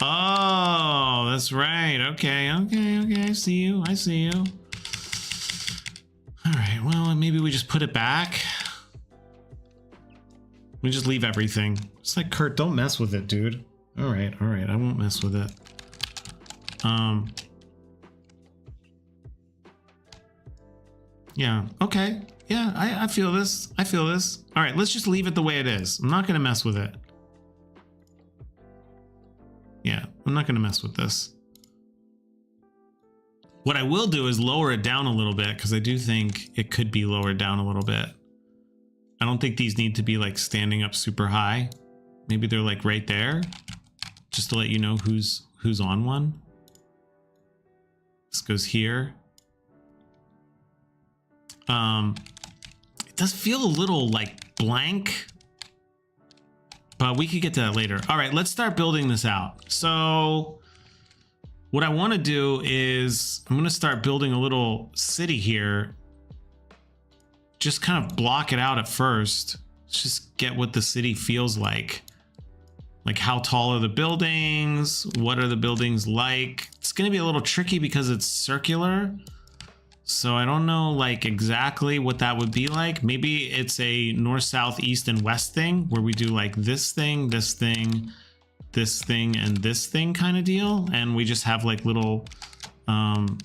Oh, that's right. Okay, I see you. I see you. All right, well, maybe we just put it back. We just leave everything. It's like, Kurt, don't mess with it, dude. All right, I won't mess with it. Yeah, okay. Yeah, I feel this. I feel this. All right, let's just leave it the way it is. I'm not gonna mess with it. Yeah, I'm not gonna mess with this. What I will do is lower it down a little bit because I do think it could be lowered down a little bit. I don't think these need to be like standing up super high. Maybe they're like right there, just to let you know who's on one. This goes here. It does feel a little like blank, but we could get to that later. All right, let's start building this out. So what I want to do is I'm going to start building a little city here. Just kind of block it out at first. Let's just get what the city feels like. Like, how tall are the buildings? What are the buildings like? It's going to be a little tricky because it's circular. So I don't know like exactly what that would be like. Maybe it's a north, south, east, and west thing where we do like this thing, this thing, this thing, and this thing kind of deal. And we just have like little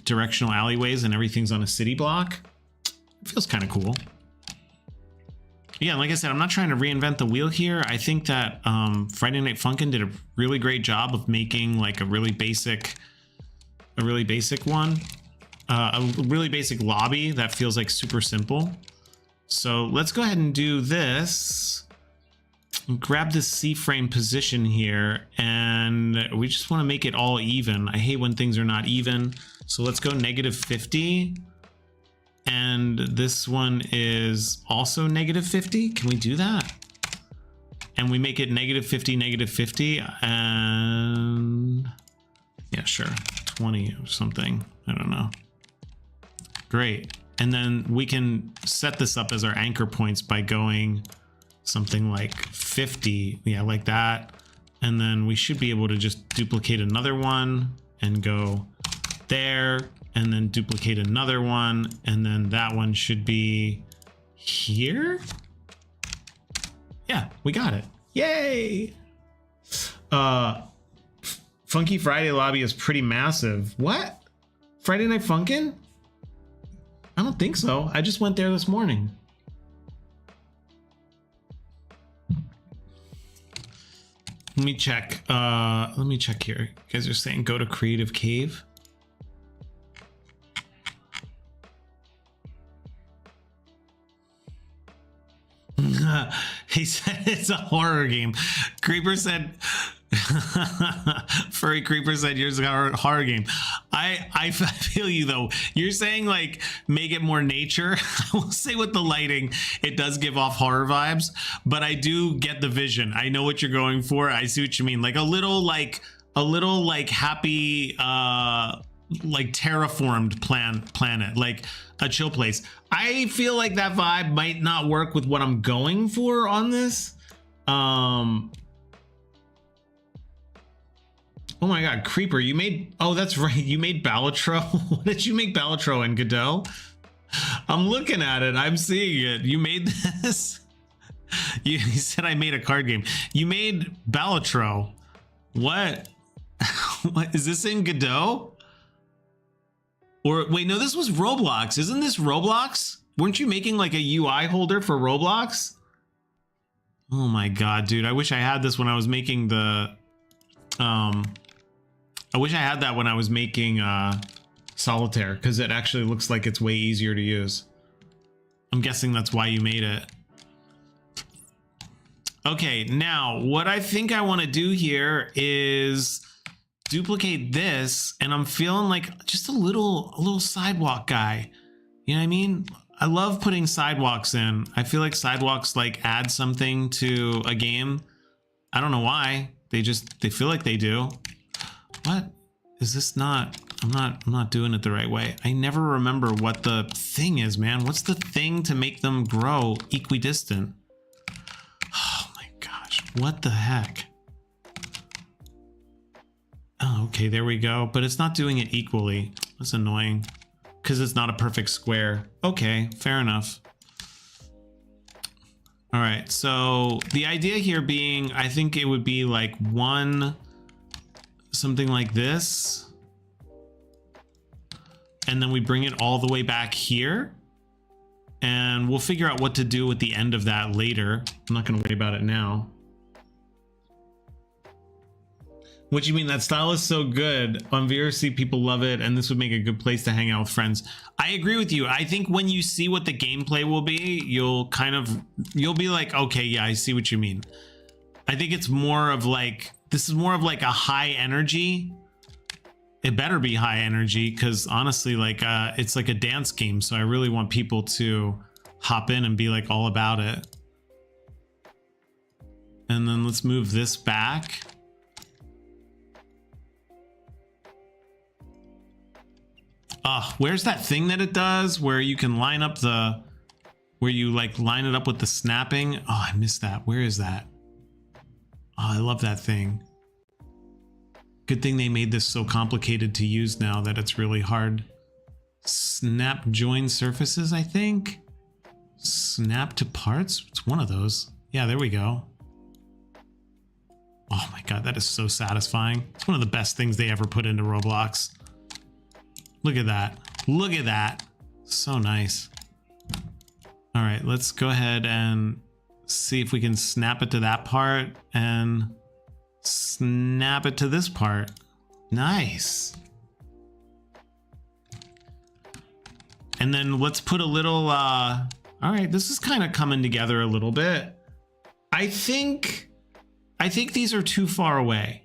directional alleyways and everything's on a city block. It feels kind of cool. Yeah, like I said, I'm not trying to reinvent the wheel here. I think that Friday Night Funkin' did a really great job of making like a really basic one. A really basic lobby that feels like super simple. So let's go ahead and do this. Grab this C-frame position here, and we just want to make it all even. I hate when things are not even. So let's go -50. And this one is also -50. Can we do that? And we make it -50, -50, and yeah, sure, 20 or something. I don't know. Great. And then we can set this up as our anchor points by going something like 50. Yeah, like that. And then we should be able to just duplicate another one and go there, and then duplicate another one. And then that one should be here. Yeah, we got it. Yay. Funky Friday lobby is pretty massive. What? Friday Night Funkin'? I don't think so. I just went there this morning. Let me check. Let me check here. You guys are saying go to Creative Cave. He said it's a horror game. Creeper said Furry Creeper said yours is a horror game. I feel you though. You're saying like make it more nature. I will say with the lighting, it does give off horror vibes, but I do get the vision. I know what you're going for. I see what you mean. Like a little happy like terraformed planet, like a chill place. I feel like that vibe might not work with what I'm going for on this. Oh my god, Creeper, you made, oh, that's right, you made Balatro. What did you make Balatro in, Godot? I'm looking at it, I'm seeing it. You made this? You said I made a card game. You made Balatro. What? What is this in Godot? Or wait, no, this was Roblox. Isn't this Roblox? Weren't you making like a UI holder for Roblox? Oh my god, dude, I wish I had this when I was making the I wish I had that when I was making solitaire, because it actually looks like it's way easier to use. I'm guessing that's why you made it. Okay, now what I think I want to do here is duplicate this, and I'm feeling like just a little sidewalk guy. You know what I mean? I love putting sidewalks in. I feel like sidewalks like add something to a game. I don't know why. They feel like they do. What is this? I'm not doing it the right way. I never remember what the thing is, man. What's the thing to make them grow equidistant? Oh my gosh, what the heck? Oh, okay, there we go. But it's not doing it equally. That's annoying because it's not a perfect square. Okay, fair enough. All right, so the idea here being, I think it would be like something like this. And then we bring it all the way back here. And we'll figure out what to do with the end of that later. I'm not gonna worry about it now. What do you mean? That style is so good. On VRC, people love it, and this would make a good place to hang out with friends. I agree with you. I think when you see what the gameplay will be, you'll be like, okay, yeah, I see what you mean. I think it's more of like, this is more of like a high energy. It better be high energy, because honestly, like it's like a dance game, so I really want people to hop in and be like all about it. And then let's move this back. Where's that thing that it does where you can line up where you like line it up with the snapping? Oh, I missed that. Where is that? Oh, I love that thing. Good thing they made this so complicated to use now that it's really hard. Snap join surfaces, I think. Snap to parts. It's one of those. Yeah, there we go. Oh my God, that is so satisfying. It's one of the best things they ever put into Roblox. Look at that. Look at that. So nice. All right, let's go ahead and see if we can snap it to that part and snap it to this part. Nice. And then let's put a little, all right, this is kind of coming together a little bit. I think these are too far away.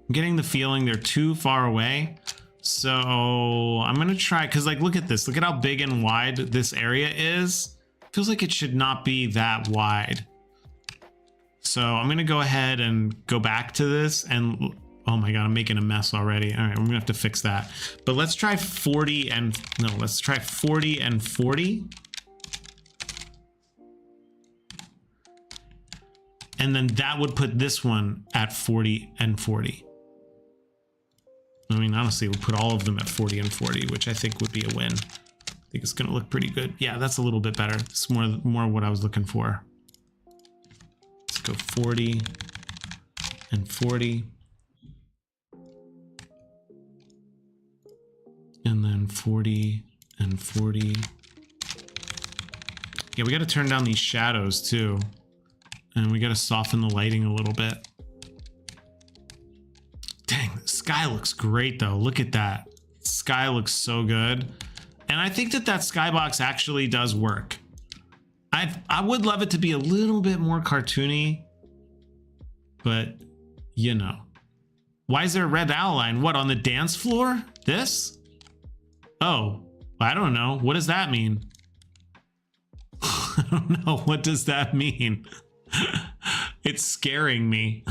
I'm getting the feeling they're too far away. So I'm gonna try, because like, look at this. Look at how big and wide this area is. Feels like it should not be that wide. So I'm gonna go ahead and go back to this and, oh my God, I'm making a mess already. All right, I'm gonna have to fix that. But let's try 40 and, no, let's try 40 and 40. And then that would put this one at 40 and 40. I mean, honestly, we'll put all of them at 40 and 40, which I think would be a win. I think it's gonna look pretty good. Yeah, that's a little bit better. It's more what I was looking for. Let's go 40 and 40. And then 40 and 40. Yeah, we gotta turn down these shadows too. And we gotta soften the lighting a little bit. Dang, the sky looks great though. Look at that. Sky looks so good. And I think that skybox actually does work. I would love it to be a little bit more cartoony, but you know. Why is there a red outline? What, on the dance floor? This? Oh, I don't know. What does that mean? I don't know. What does that mean? It's scaring me.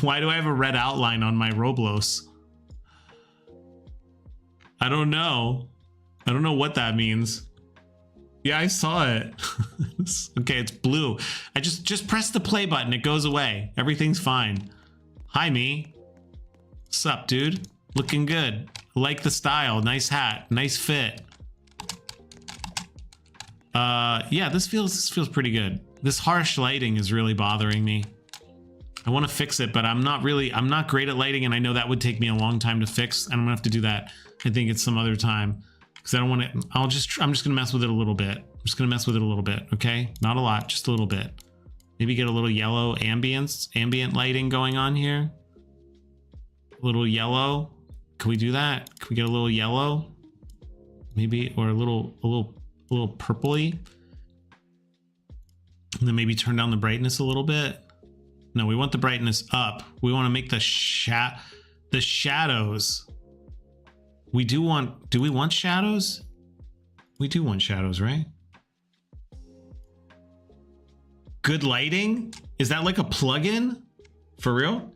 Why do I have a red outline on my Roblox? I don't know. I don't know what that means. Yeah, I saw it. Okay, it's blue. I just press the play button. It goes away. Everything's fine. Hi, me. What's up, dude? Looking good. Like the style. Nice hat. Nice fit. Yeah, this feels pretty good. This harsh lighting is really bothering me. I want to fix it, but I'm not great at lighting, and I know that would take me a long time to fix, and I'm gonna have to do that. I think it's some other time, because I don't want to. I'm just gonna mess with it a little bit. I'm just gonna mess with it a little bit, okay? Not a lot, just a little bit. Maybe get a little yellow ambient lighting going on here. A little yellow. Can we do that? Can we get a little yellow? Maybe, or a little purpley? And then maybe turn down the brightness a little bit. No, we want the brightness up. We want to make the shadows. Do we want shadows? We do want shadows, right? Good lighting? Is that like a plugin? For real?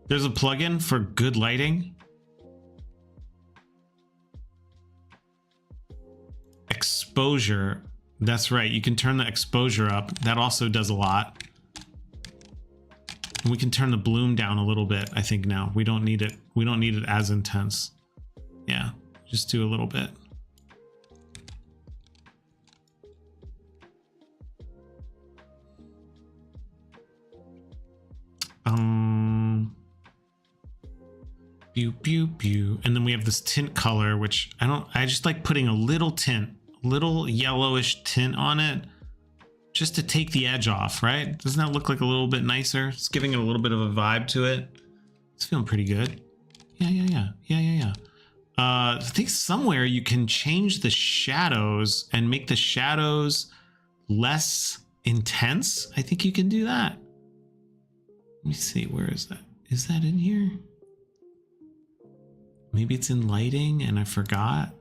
There's a plugin for good lighting? Exposure. That's right. You can turn the exposure up. That also does a lot. And we can turn the bloom down a little bit, I think now. We don't need it. We don't need it as intense. Yeah, just do a little bit. Pew, pew, pew. And then we have this tint color, which I just like putting a little tint, little yellowish tint on it, just to take the edge off, right? Doesn't that look like a little bit nicer? It's giving it a little bit of a vibe to it. It's feeling pretty good. Yeah. I think somewhere you can change the shadows and make the shadows less intense. I think you can do that. Let me see, where is that? Is that in here? Maybe it's in lighting and I forgot.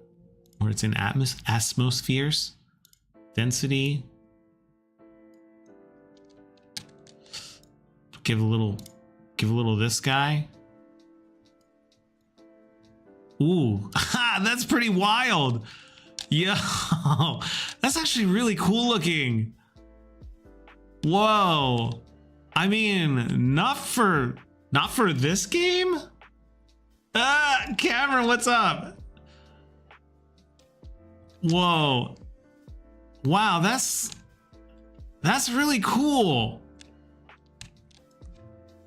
Or it's in atmospheres. Density. Give a little this guy. Ooh, that's pretty wild. Yo, that's actually really cool looking. Whoa. I mean, not for this game. Cameron, what's up? Whoa. Wow, that's really cool.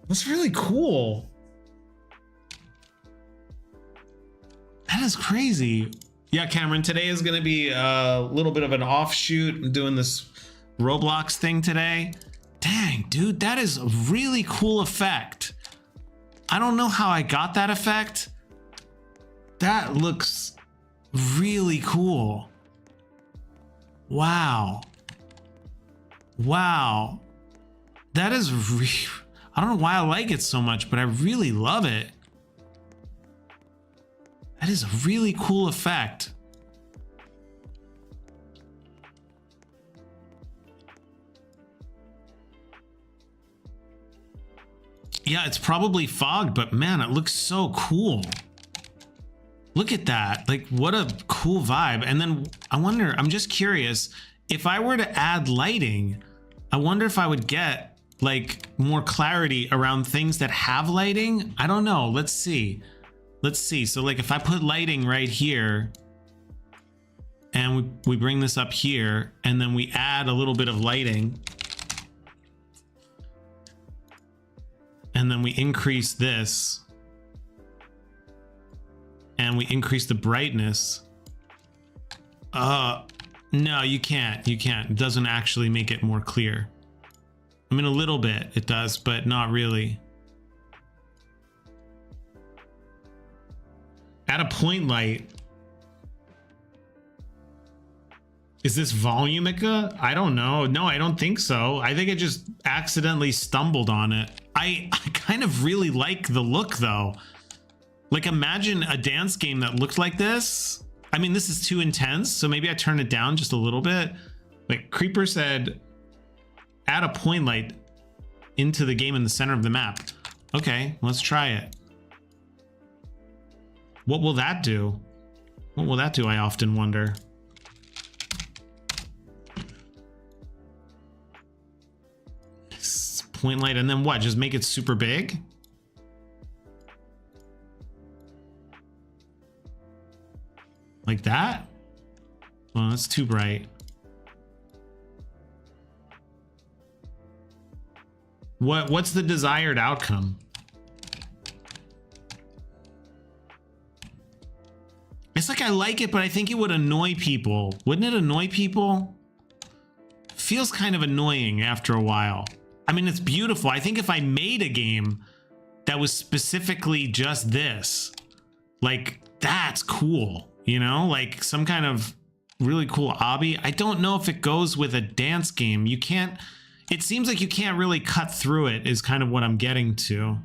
That's really cool. That is crazy. Yeah, Cameron, today is going to be a little bit of an offshoot. I'm doing this Roblox thing today. Dang, dude, that is a really cool effect. I don't know how I got that effect. That looks really cool. Wow. Wow. That is I don't know why I like it so much, but I really love it. That is a really cool effect. Yeah, it's probably fogged, but man, it looks so cool. Look at that. Like, what a cool vibe. And then I wonder, I'm just curious, if I were to add lighting, I wonder if I would get like more clarity around things that have lighting. I don't know. Let's see. Let's see. So like if I put lighting right here and we bring this up here and then we add a little bit of lighting and then we increase this and we increase the brightness. No, you can't. You can't. It doesn't actually make it more clear. I mean, a little bit it does, but not really. Add a point light. Is this Volumica? I don't know. No, I don't think so. I think it just accidentally stumbled on it. I kind of really like the look though. Like imagine a dance game that looked like this. I mean, this is too intense, so maybe I turn it down just a little bit. Like Creeper said, add a point light into the game in the center of the map. Okay, let's try it. What will that do? What will that do? I often wonder. Point light, and then what? Just make it super big? Like that? Well, that's too bright. What's the desired outcome? It's like I like it, but I think it would annoy people. Wouldn't it annoy people? Feels kind of annoying after a while. I mean, it's beautiful. I think if I made a game that was specifically just this, Like, that's cool, you know, like some kind of really cool obby. I don't know if it goes with a dance game. You can't, it seems like you can't really cut through it is kind of what I'm getting to.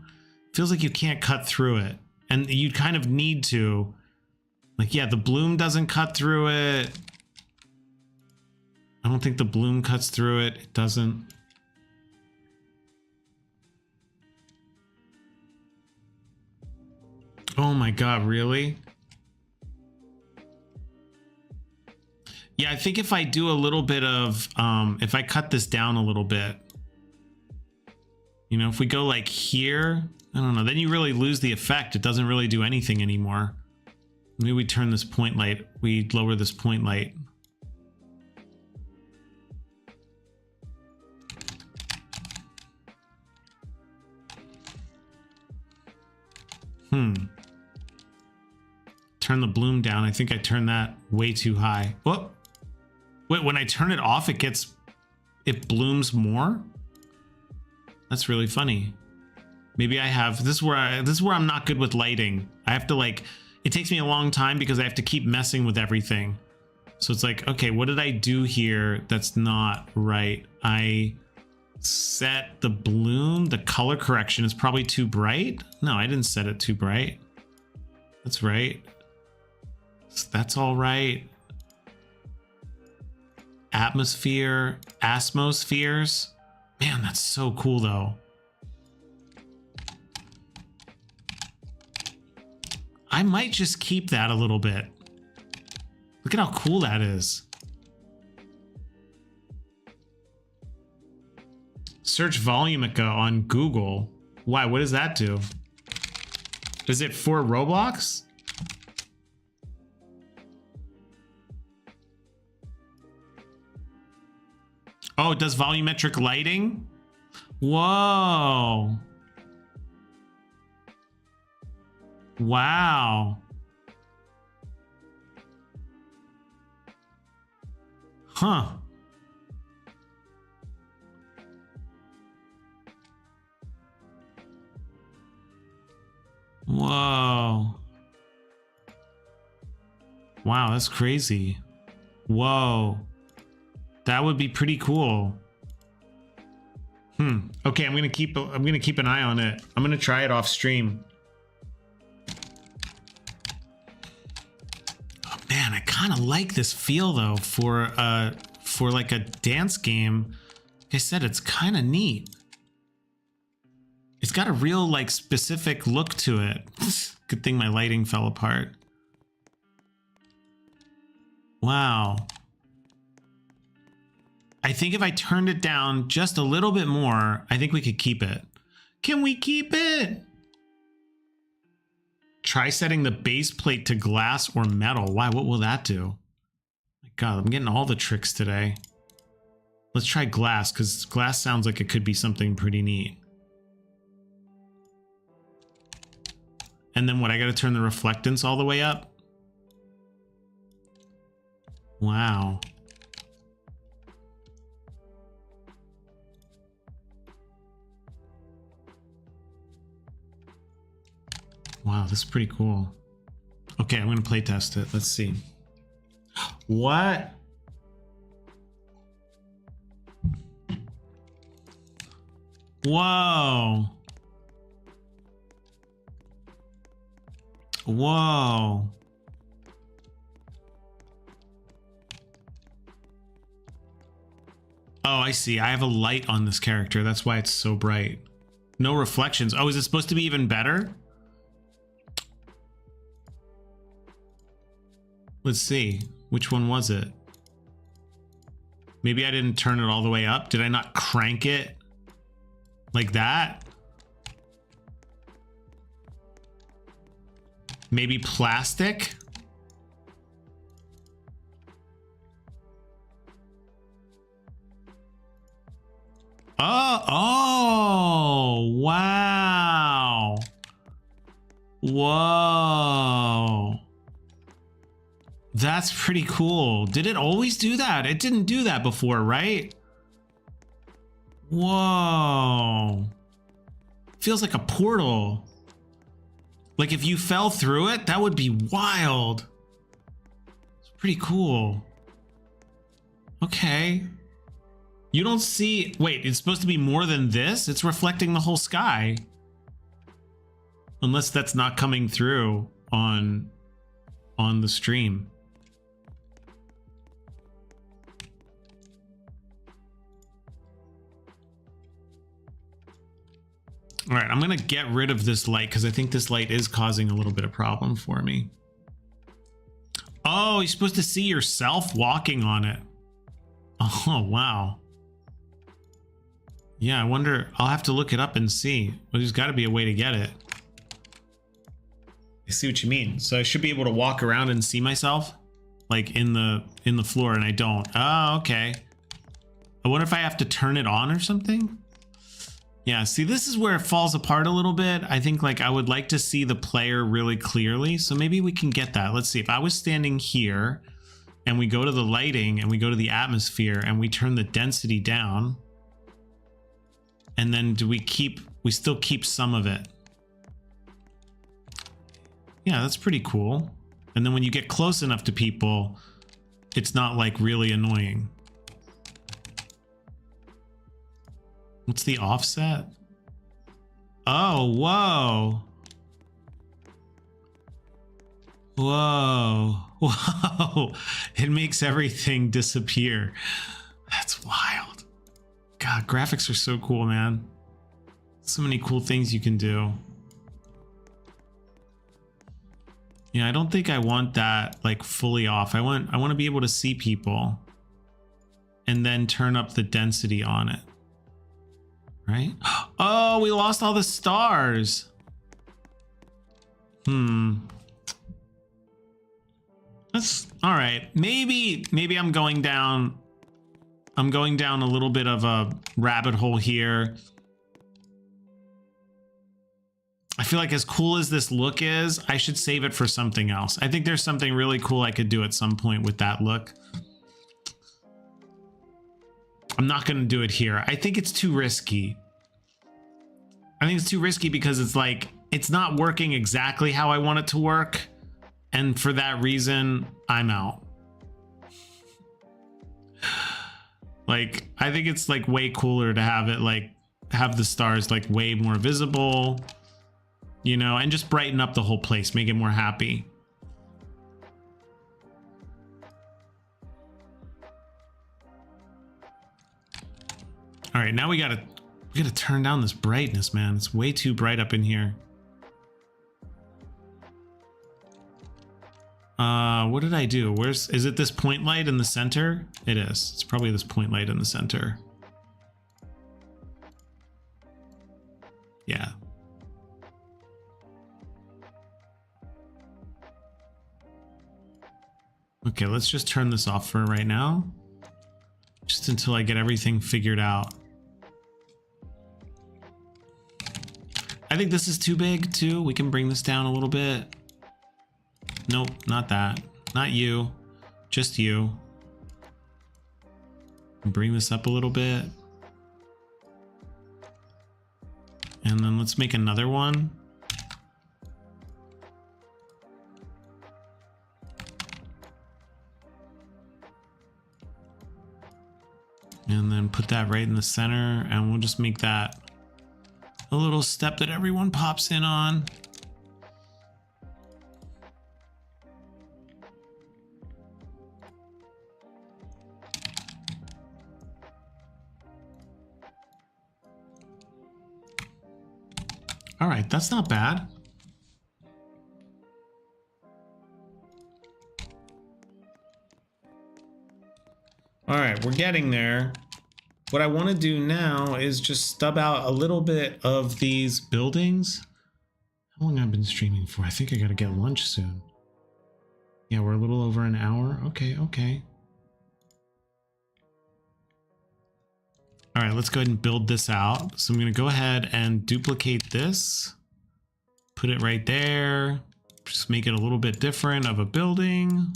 Feels like you can't cut through it, and you kind of need to. Like, yeah, the bloom doesn't cut through it. I don't think the bloom cuts through it. It doesn't. Oh my God, really? Yeah, I think if I do a little bit of, if I cut this down a little bit, you know, if we go like here, I don't know, then you really lose the effect. It doesn't really do anything anymore. Maybe we turn this point light, we lower this point light. Turn the bloom down. I think I turned that way too high. Whoop. Wait, when I turn it off, it blooms more? That's really funny. Maybe I have, this is where I'm not good with lighting. I have to like, it takes me a long time because I have to keep messing with everything. So it's like, okay, what did I do here that's not right? I set the bloom, the color correction is probably too bright. No, I didn't set it too bright. That's right. That's all right. Atmosphere, atmospheres. Man, that's so cool though. I might just keep that a little bit. Look at how cool that is. Search Volumica on Google. Why? What does that do? Is it for Roblox? Oh, it does volumetric lighting? Whoa. Wow. Huh. Whoa. Wow, that's crazy. Whoa. That would be pretty cool. Okay, I'm gonna keep an eye on it. I'm gonna try it off stream. Oh man, I kind of like this feel though for like a dance game. Like I said, it's kind of neat. It's got a real like specific look to it. Good thing my lighting fell apart. Wow. I think if I turned it down just a little bit more, I think we could keep it. Can we keep it? Try setting the base plate to glass or metal. Why? What will that do? My God, I'm getting all the tricks today. Let's try glass, because glass sounds like it could be something pretty neat. And then what? I got to turn the reflectance all the way up? Wow. Wow, this is pretty cool. Okay, I'm going to play test it. Let's see. What? Whoa. Whoa. Oh, I see. I have a light on this character. That's why it's so bright. No reflections. Oh, is it supposed to be even better? Let's see. Which one was it? Maybe I didn't turn it all the way up. Did I not crank it like that? Maybe plastic? Oh, wow. Whoa. That's pretty cool. Did it always do that? It didn't do that before, right? Whoa. Feels like a portal. Like if you fell through it, that would be wild. It's pretty cool. Okay. You don't see, wait, it's supposed to be more than this? It's reflecting the whole sky. Unless that's not coming through on the stream. All right, I'm gonna get rid of this light because I think this light is causing a little bit of problem for me. Oh, you're supposed to see yourself walking on it. Oh, wow. Yeah, I wonder, I'll have to look it up and see. Well, there's gotta be a way to get it. I see what you mean. So I should be able to walk around and see myself like in the floor, and I don't. Oh, okay. I wonder if I have to turn it on or something. Yeah, see, this is where it falls apart a little bit. I think like I would like to see the player really clearly. So maybe we can get that. Let's see, if I was standing here and we go to the lighting and we go to the atmosphere and we turn the density down, and then do we still keep some of it. Yeah, that's pretty cool. And then when you get close enough to people, it's not like really annoying. What's the offset? Oh, whoa. Whoa. Whoa. It makes everything disappear. That's wild. God, graphics are so cool, man. So many cool things you can do. Yeah, I don't think I want that like fully off. I want to be able to see people and then turn up the density on it. Right? Oh, we lost all the stars. That's all right. Maybe I'm going down a little bit of a rabbit hole here. I feel like as cool as this look is, I should save it for something else. I think there's something really cool I could do at some point with that look. I'm not going to do it here. I think it's too risky. I think it's too risky because it's like, it's not working exactly how I want it to work. And for that reason, I'm out. Like, I think it's like way cooler to have it like, have the stars like way more visible, you know, and just brighten up the whole place, make it more happy. All right, now we gotta turn down this brightness, man. It's way too bright up in here. What did I do? Is it this point light in the center? It is. It's probably this point light in the center. Yeah. Okay, let's just turn this off for right now. Just until I get everything figured out. I think this is too big too. We can bring this down a little bit. Nope, not that. Not you. Just you. Bring this up a little bit. And then let's make another one. And then put that right in the center, and we'll just make that a little step that everyone pops in on. All right, that's not bad. All right, we're getting there. What I want to do now is just stub out a little bit of these buildings. How long have I been streaming for? I think I got to get lunch soon. Yeah, we're a little over an hour. Okay, okay. All right, let's go ahead and build this out. So I'm going to go ahead and duplicate this. Put it right there. Just make it a little bit different of a building.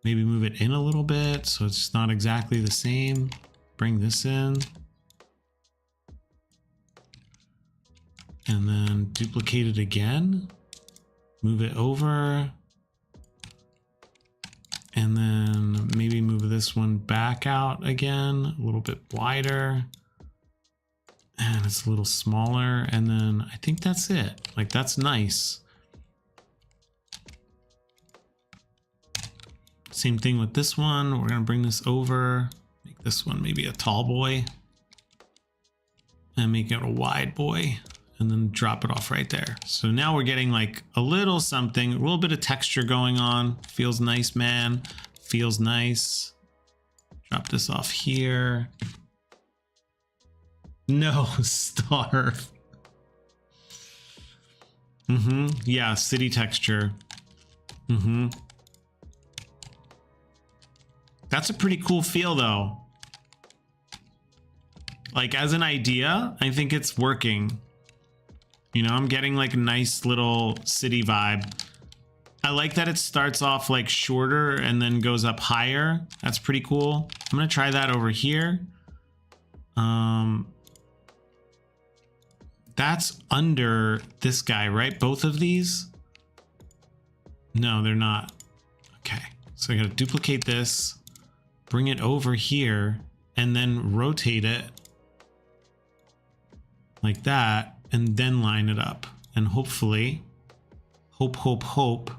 Maybe move it in a little bit so it's not exactly the same. Bring this in. And then duplicate it again. Move it over. And then maybe move this one back out again, a little bit wider. And it's a little smaller. And then I think that's it. Like, that's nice. Same thing with this one. We're going to bring this over. Make this one maybe a tall boy. And make it a wide boy. And then drop it off right there. So now we're getting like a little something, a little bit of texture going on. Feels nice, man. Feels nice. Drop this off here. No, starve. Yeah, city texture. That's a pretty cool feel though. Like, as an idea, I think it's working. You know, I'm getting like a nice little city vibe. I like that it starts off like shorter and then goes up higher. That's pretty cool. I'm gonna try that over here. That's under this guy, right? Both of these? No, they're not. Okay, so I gotta duplicate this, bring it over here, and then rotate it like that. And then line it up. And hopefully, hope,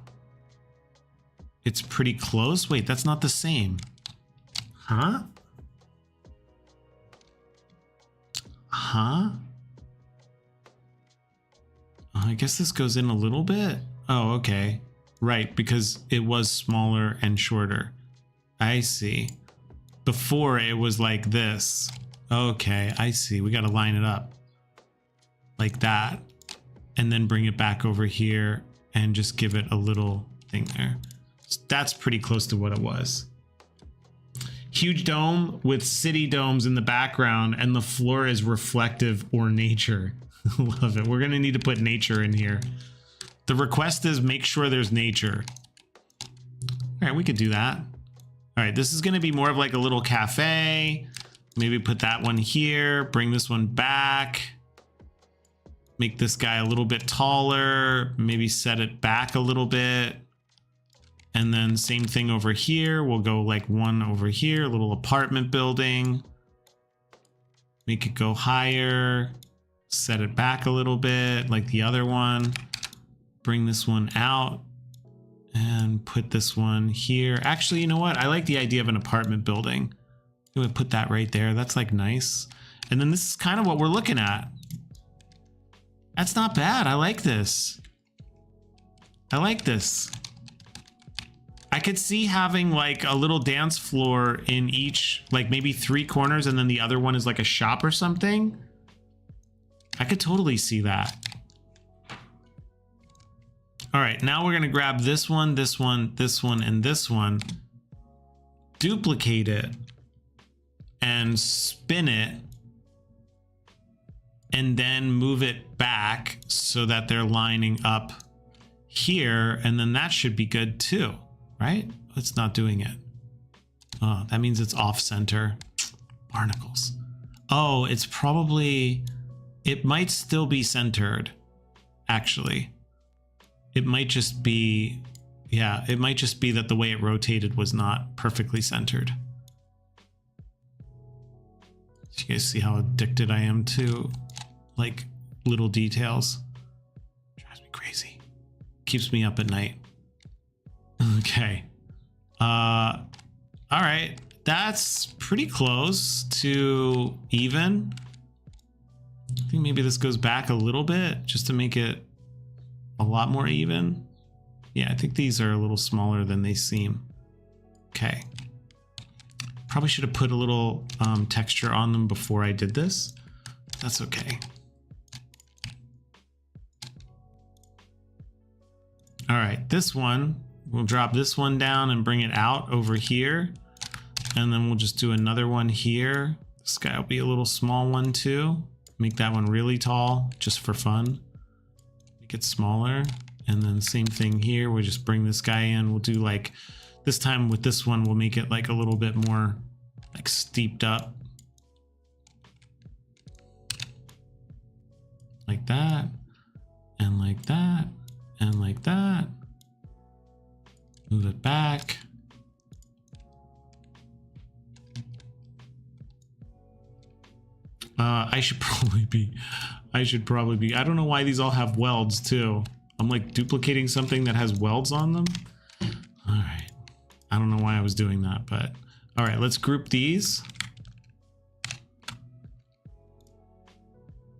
it's pretty close. Wait, that's not the same. Huh? I guess this goes in a little bit. Oh, okay. Right, because it was smaller and shorter. I see. Before it was like this. Okay, I see. We got to line it up. Like that, and then bring it back over here and just give it a little thing there. So that's pretty close to what it was. Huge dome with city domes in the background, and the floor is reflective or nature. Love it. We're gonna need to put nature in here. The request is make sure there's nature. All right, we could do that. All right, this is gonna be more of like a little cafe. Maybe put that one here, bring this one back. Make this guy a little bit taller, maybe set it back a little bit. And then same thing over here. We'll go like one over here, a little apartment building. Make it go higher, set it back a little bit like the other one. Bring this one out and put this one here. Actually, you know what? I like the idea of an apartment building. I'm gonna put that right there. That's like nice. And then this is kind of what we're looking at. That's not bad. I like this. I like this. I could see having like a little dance floor in each, like maybe 3 corners, and then the other one is like a shop or something. I could totally see that. All right, now we're gonna grab this one, this one, this one, and this one. Duplicate it and spin it. And then move it back so that they're lining up here. And then that should be good too, right? It's not doing it. Oh, that means it's off center. Barnacles. Oh, it's probably, it might still be centered, actually. It might just be, yeah, it might just be that the way it rotated was not perfectly centered. You guys see how addicted I am to like little details? Drives me crazy. Keeps me up at night. Okay. All right. That's pretty close to even. I think maybe this goes back a little bit just to make it a lot more even. Yeah, I think these are a little smaller than they seem. Okay. Probably should have put a little texture on them before I did this. That's okay. All right, this one, we'll drop this one down and bring it out over here. And then we'll just do another one here. This guy will be a little small one too. Make that one really tall just for fun. Make it smaller. And then same thing here. We'll just bring this guy in. We'll do like, this time with this one, we'll make it like a little bit more like steeped up. Like that. like that, and like that. Move it back. I should probably be, I don't know why these all have welds too. I'm like duplicating something that has welds on them. All right. I don't know why I was doing that, but all right, let's group these.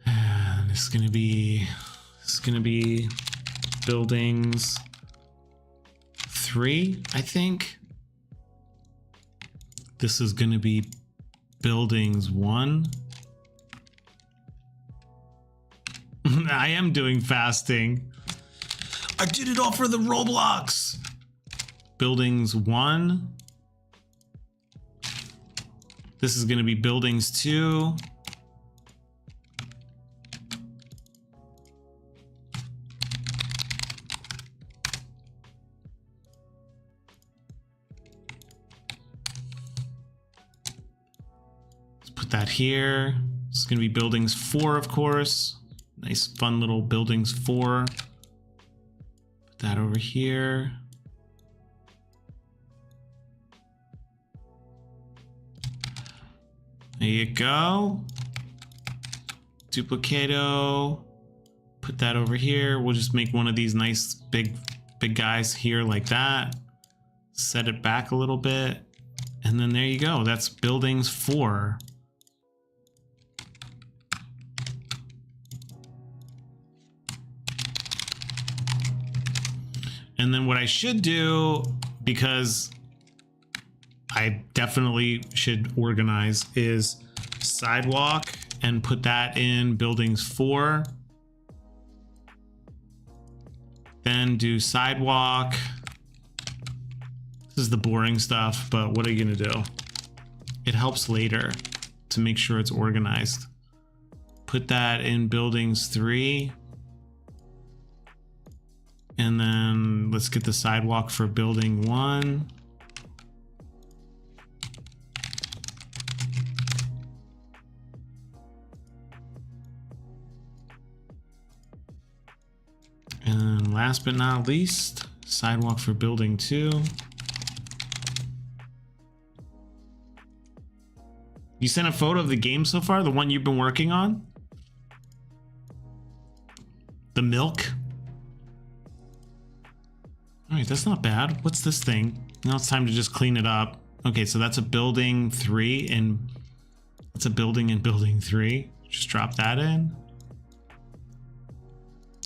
And this is gonna be buildings 3, I think. This is gonna be buildings 1. I am doing fasting. I did it all for the Roblox. Buildings 1. This is going to be buildings 2. Let's put that here. This is going to be buildings 4, of course. Nice, fun little buildings 4. Put that over here. There you go. Duplicato. Put that over here. We'll just make one of these nice big guys here like that. Set it back a little bit. And then there you go. That's buildings 4. And then what I should do, because I definitely should organize, is sidewalk and put that in buildings 4. Then do sidewalk. This is the boring stuff, but what are you gonna do? It helps later to make sure it's organized. Put that in buildings 3. And then let's get the sidewalk for building 1. And last but not least, sidewalk for building 2. You sent a photo of the game so far, the one you've been working on? The milk? All right, that's not bad. What's this thing? Now it's time to just clean it up. Okay, so that's a building 3 and that's a building in building 3. Just drop that in.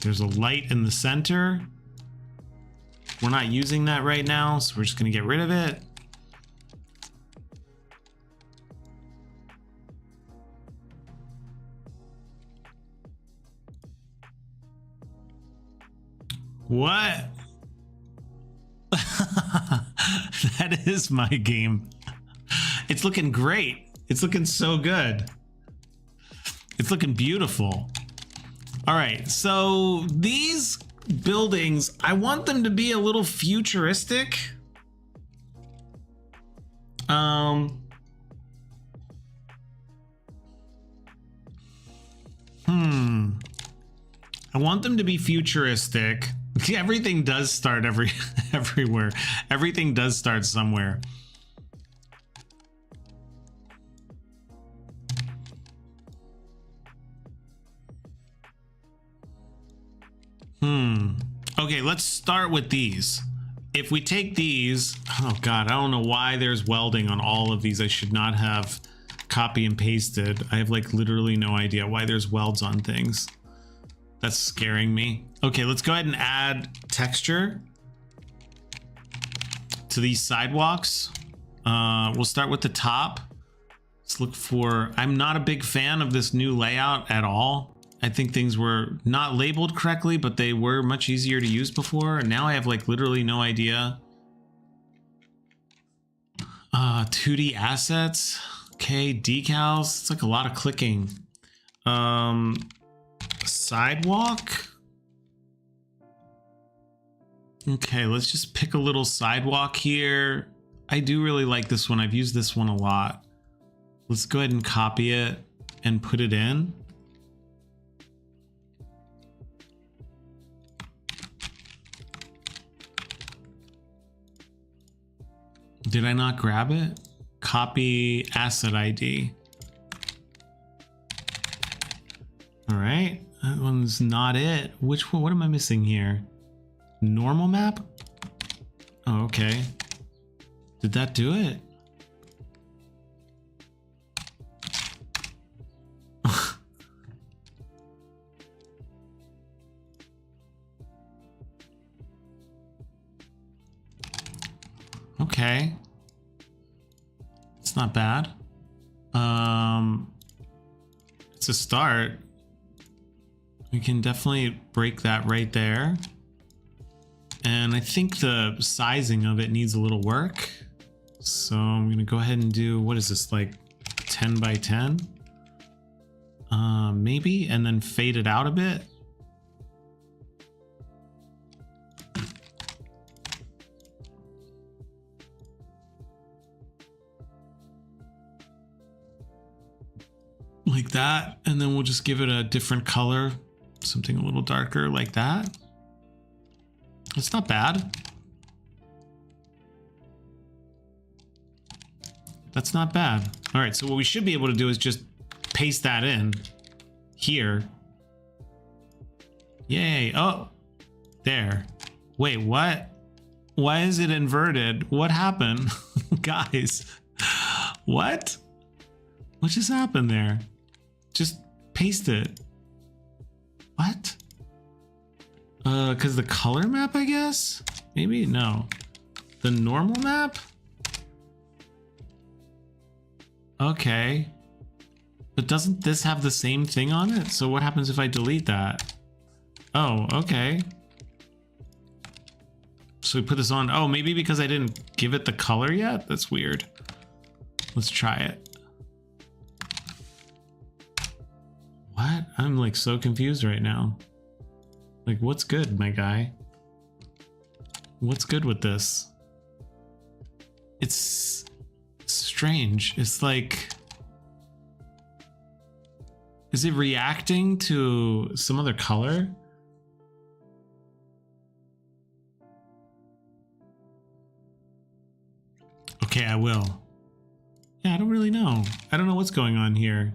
There's a light in the center. We're not using that right now, so we're just gonna get rid of it. What? That is my game. It's looking great. It's looking so good. It's looking beautiful. All right, so these buildings, I want them to be a little futuristic. I want them to be futuristic. Everything does start everywhere. Everything does start somewhere. Okay, let's start with these. If we take these, oh God, I don't know why there's welding on all of these. I should not have copy and pasted. I have like literally no idea why there's welds on things. That's scaring me. Okay, let's go ahead and add texture to these sidewalks. We'll start with the top. Let's look for, I'm not a big fan of this new layout at all. I think things were not labeled correctly, but they were much easier to use before. And now I have like literally no idea. 2D assets. Okay, decals. It's like a lot of clicking. Sidewalk. Okay, let's just pick a little sidewalk here. I do really like this one. I've used this one a lot. Let's go ahead and copy it and put it in. Did I not grab it? Copy asset ID. All right, that one's not it. Which one? What am I missing here? Normal map? Oh, okay. Did that do it? Okay. It's not bad. It's a start. We can definitely break that right there. And I think the sizing of it needs a little work. So I'm gonna go ahead and do, what is this, like 10 by 10? Maybe, and then fade it out a bit. Like that, and then we'll just give it a different color, something a little darker like that. It's not bad. That's not bad. All right, so what we should be able to do is just paste that in here. Yay. Oh, there. Wait, what? Why is it inverted? What happened? Guys, what? What just happened there? Just paste it. What? Because the color map, I guess? Maybe? No. The normal map? Okay. But doesn't this have the same thing on it? So what happens if I delete that? Oh, okay. So we put this on. Oh, maybe because I didn't give it the color yet? That's weird. Let's try it. What? I'm like so confused right now. Like, what's good, my guy? What's good with this? It's strange. It's like, is it reacting to some other color? Okay, I will. Yeah, I don't really know. I don't know what's going on here.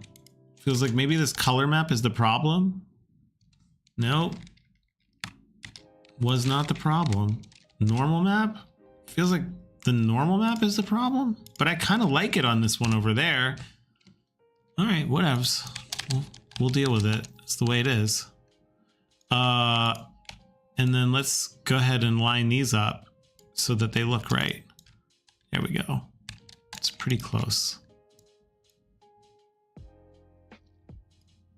Feels like maybe this color map is the problem. Nope. Was not the problem. Normal map? Feels like the normal map is the problem, but I kind of like it on this one over there. All right, whatevs. We'll deal with it. It's the way it is. And then let's go ahead and line these up so that they look right. There we go. It's pretty close.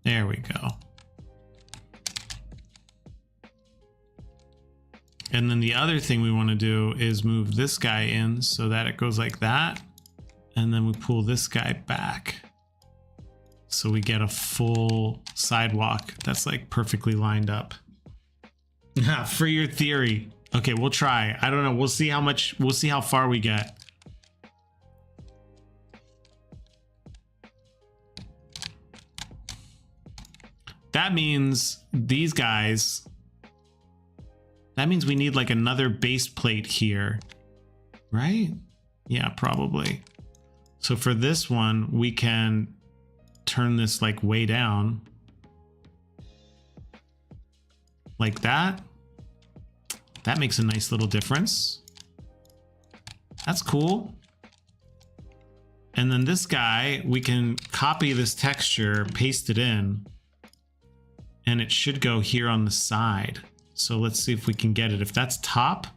There we go. And then the other thing we want to do is move this guy in so that it goes like that. And then we pull this guy back. So we get a full sidewalk that's like perfectly lined up. For your theory. Okay, we'll try. I don't know. We'll see how far we get. That means these guys, that means we need like another base plate here, right? Yeah, probably. So for this one, we can turn this like way down. Like that. That makes a nice little difference. That's cool. And then this guy, we can copy this texture, paste it in. And it should go here on the side. So let's see if we can get it. If that's top,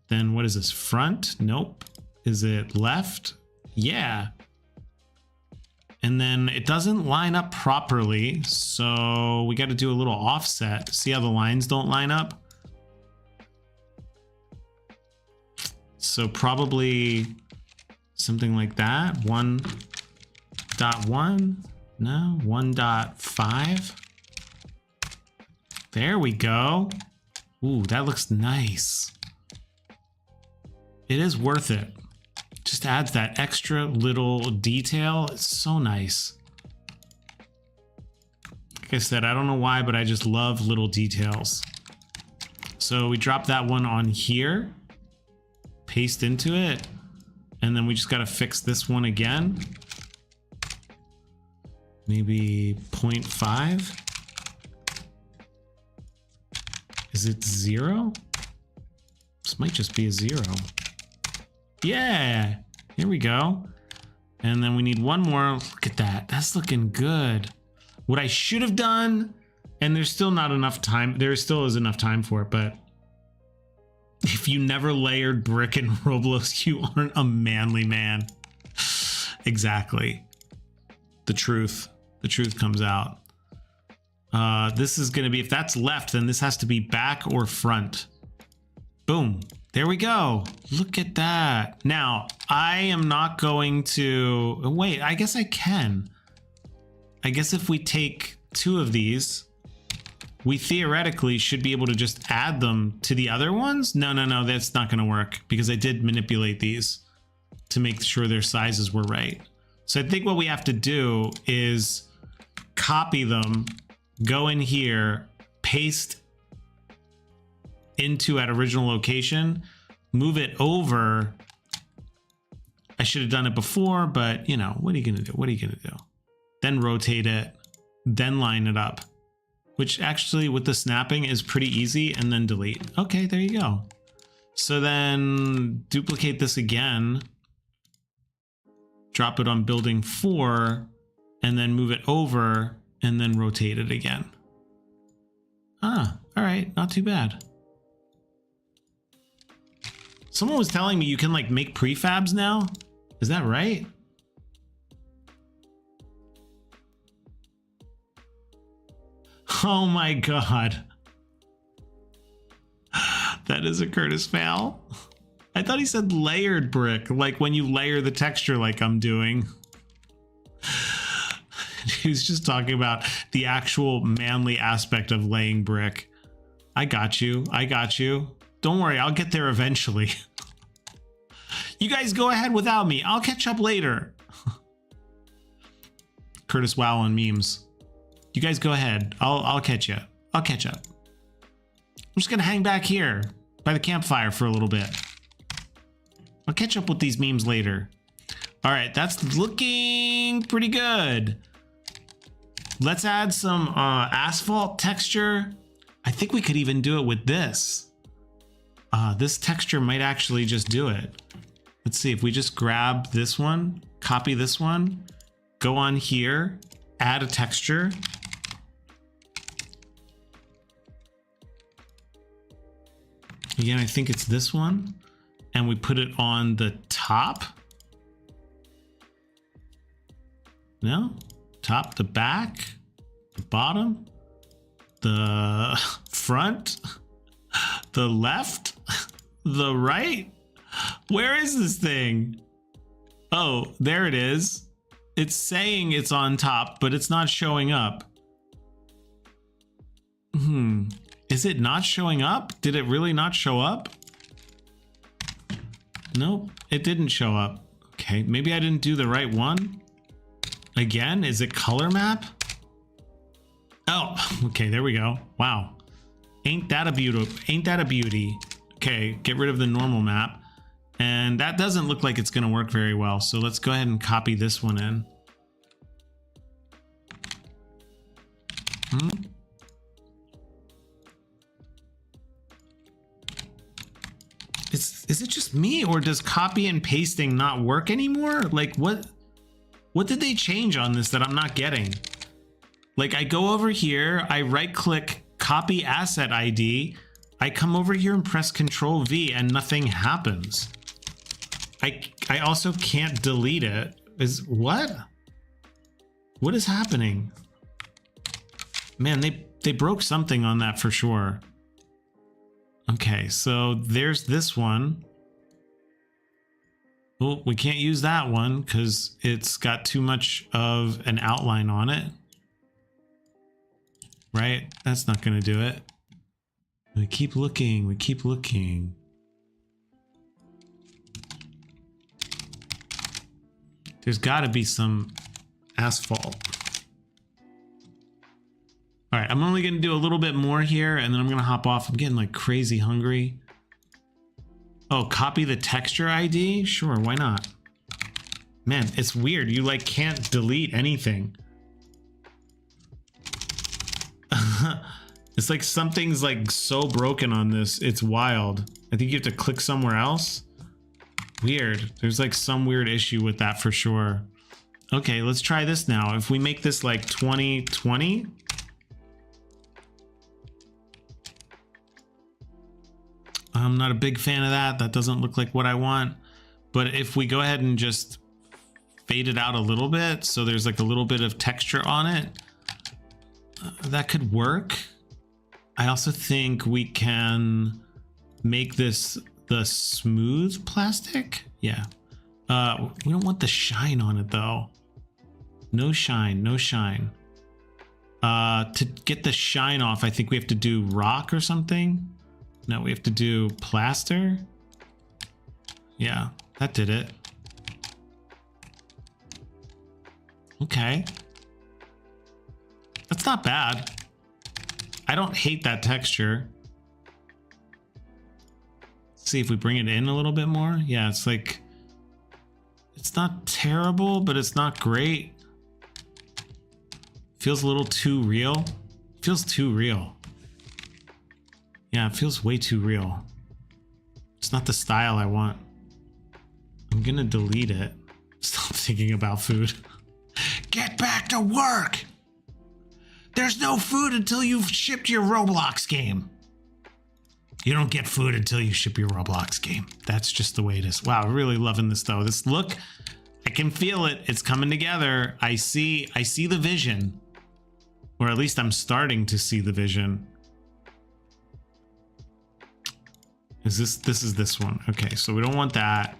then what is this? Front? Nope. Is it left? Yeah. And then it doesn't line up properly. So we got to do a little offset. See how the lines don't line up? So probably something like that. 1.1? No, 1.5. There we go. Ooh, that looks nice. It is worth it. Just adds that extra little detail. It's so nice. Like I said, I don't know why, but I just love little details. So we drop that one on here. Paste into it. And then we just got to fix this one again. Maybe 0.5. Is it 0? This might just be a 0. Yeah, here we go. And then we need one more. Look at that. That's looking good. What I should have done, and there's still not enough time. There still is enough time for it, but if you never layered brick in Roblox, you aren't a manly man. Exactly. The truth comes out. This is going to be, if that's left, then this has to be back or front. Boom. There we go. Look at that. Now, I am not going to... Wait, I guess I can. I guess if we take 2 of these, we theoretically should be able to just add them to the other ones. No, that's not going to work because I did manipulate these to make sure their sizes were right. So I think what we have to do is copy them, go in here, paste into at original location, move it over. I should have done it before, but you know, what are you gonna do? What are you gonna do? Then rotate it, then line it up, which actually with the snapping is pretty easy, and then delete. Okay, there you go. So then duplicate this again, drop it on building 4, and then move it over and then rotate it again. Ah, all right, not too bad. Someone was telling me you can like make prefabs now. Is that right? Oh my God. That is a Curtis fail. I thought he said layered brick, like when you layer the texture like I'm doing. He was just talking about the actual manly aspect of laying brick. I got you. I got you. Don't worry, I'll get there eventually. You guys go ahead without me. I'll catch up later. Curtis Wow on memes. You guys go ahead. I'll catch you. I'll catch up. I'm just gonna hang back here by the campfire for a little bit. I'll catch up with these memes later. All right, that's looking pretty good. Let's add some asphalt texture. I think we could even do it with this. This texture might actually just do it. Let's see if we just grab this one, copy this one, go on here, add a texture. Again, I think it's this one, and we put it on the top. No, top, the back, the bottom, the front, the left, the right. Where is this thing? Oh, there it is. It's saying it's on top, but it's not showing up. Is it not showing up? Did it really not show up? Nope, it didn't show up. Okay, maybe I didn't do the right one. Again, is it color map? Oh, okay, there we go. Wow. Ain't that a beauty? Ain't that a beauty? Okay, get rid of the normal map. And that doesn't look like it's gonna work very well. So let's go ahead and copy this one in. Is it just me, or does copy and pasting not work anymore? Like what did they change on this that I'm not getting? Like I go over here, I right click copy asset ID, I come over here and press Control V and nothing happens. I also can't delete it. What is happening? Man, they broke something on that for sure. Okay, so there's this one. Well, we can't use that one because it's got too much of an outline on it. Right? That's not going to do it. We keep looking. We keep looking. There's got to be some asphalt. All right, I'm only going to do a little bit more here, and then I'm going to hop off. I'm getting like crazy hungry. Oh, copy the texture ID? Sure, why not? Man, it's weird. You like can't delete anything. It's like something's like so broken on this. It's wild. I think you have to click somewhere else. Weird. There's like some weird issue with that for sure. Okay, let's try this now. If we make this like 2020. I'm not a big fan of that. That doesn't look like what I want. But if we go ahead and just fade it out a little bit, so there's like a little bit of texture on it, that could work. I also think we can make this the smooth plastic. Yeah. We don't want the shine on it though. No shine, no shine. To get the shine off, I think we have to do rock or something. No, we have to do plaster. Yeah, that did it. Okay. That's not bad. I don't hate that texture. Let's see if we bring it in a little bit more. Yeah, it's like, it's not terrible, but it's not great. Feels a little too real. Feels too real. Yeah, it feels way too real. It's not the style I want. I'm gonna delete it. Stop thinking about food. Get back to work! There's no food until you've shipped your Roblox game. You don't get food until you ship your Roblox game. That's just the way it is. Wow, really loving this though. This look, I can feel it. It's coming together. I see the vision. Or at least I'm starting to see the vision. This is this one. Okay, so we don't want that.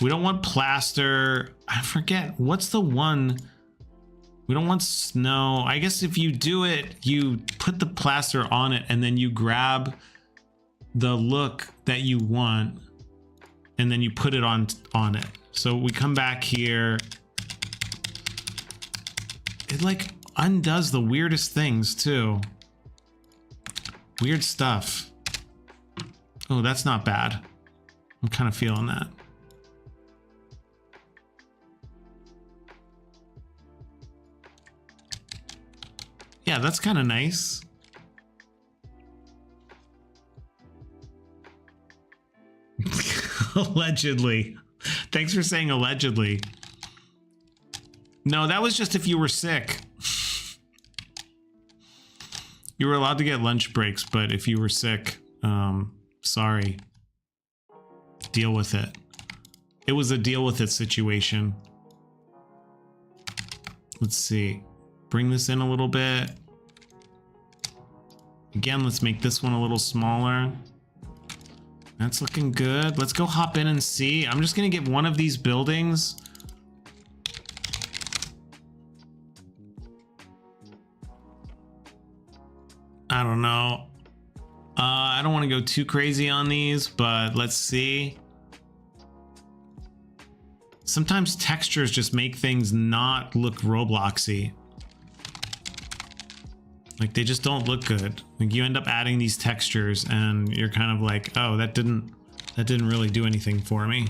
We don't want plaster. I forget, what's the one? We don't want snow. I guess if you do it, you put the plaster on it and then you grab the look that you want and then you put it on it. So we come back here. It like undoes the weirdest things too. Weird stuff. Oh, that's not bad. I'm kind of feeling that. Yeah, that's kind of nice. Allegedly. Thanks for saying allegedly. No, that was just if you were sick. You were allowed to get lunch breaks, but if you were sick, sorry. Deal with it. It was a deal with it situation. Let's see. Bring this in a little bit. Again, let's make this one a little smaller. That's looking good. Let's go hop in and see. I'm just gonna get one of these buildings. I don't know. I don't want to go too crazy on these, but let's see. Sometimes textures just make things not look Robloxy. Like they just don't look good. Like you end up adding these textures and you're kind of like, oh, that didn't really do anything for me.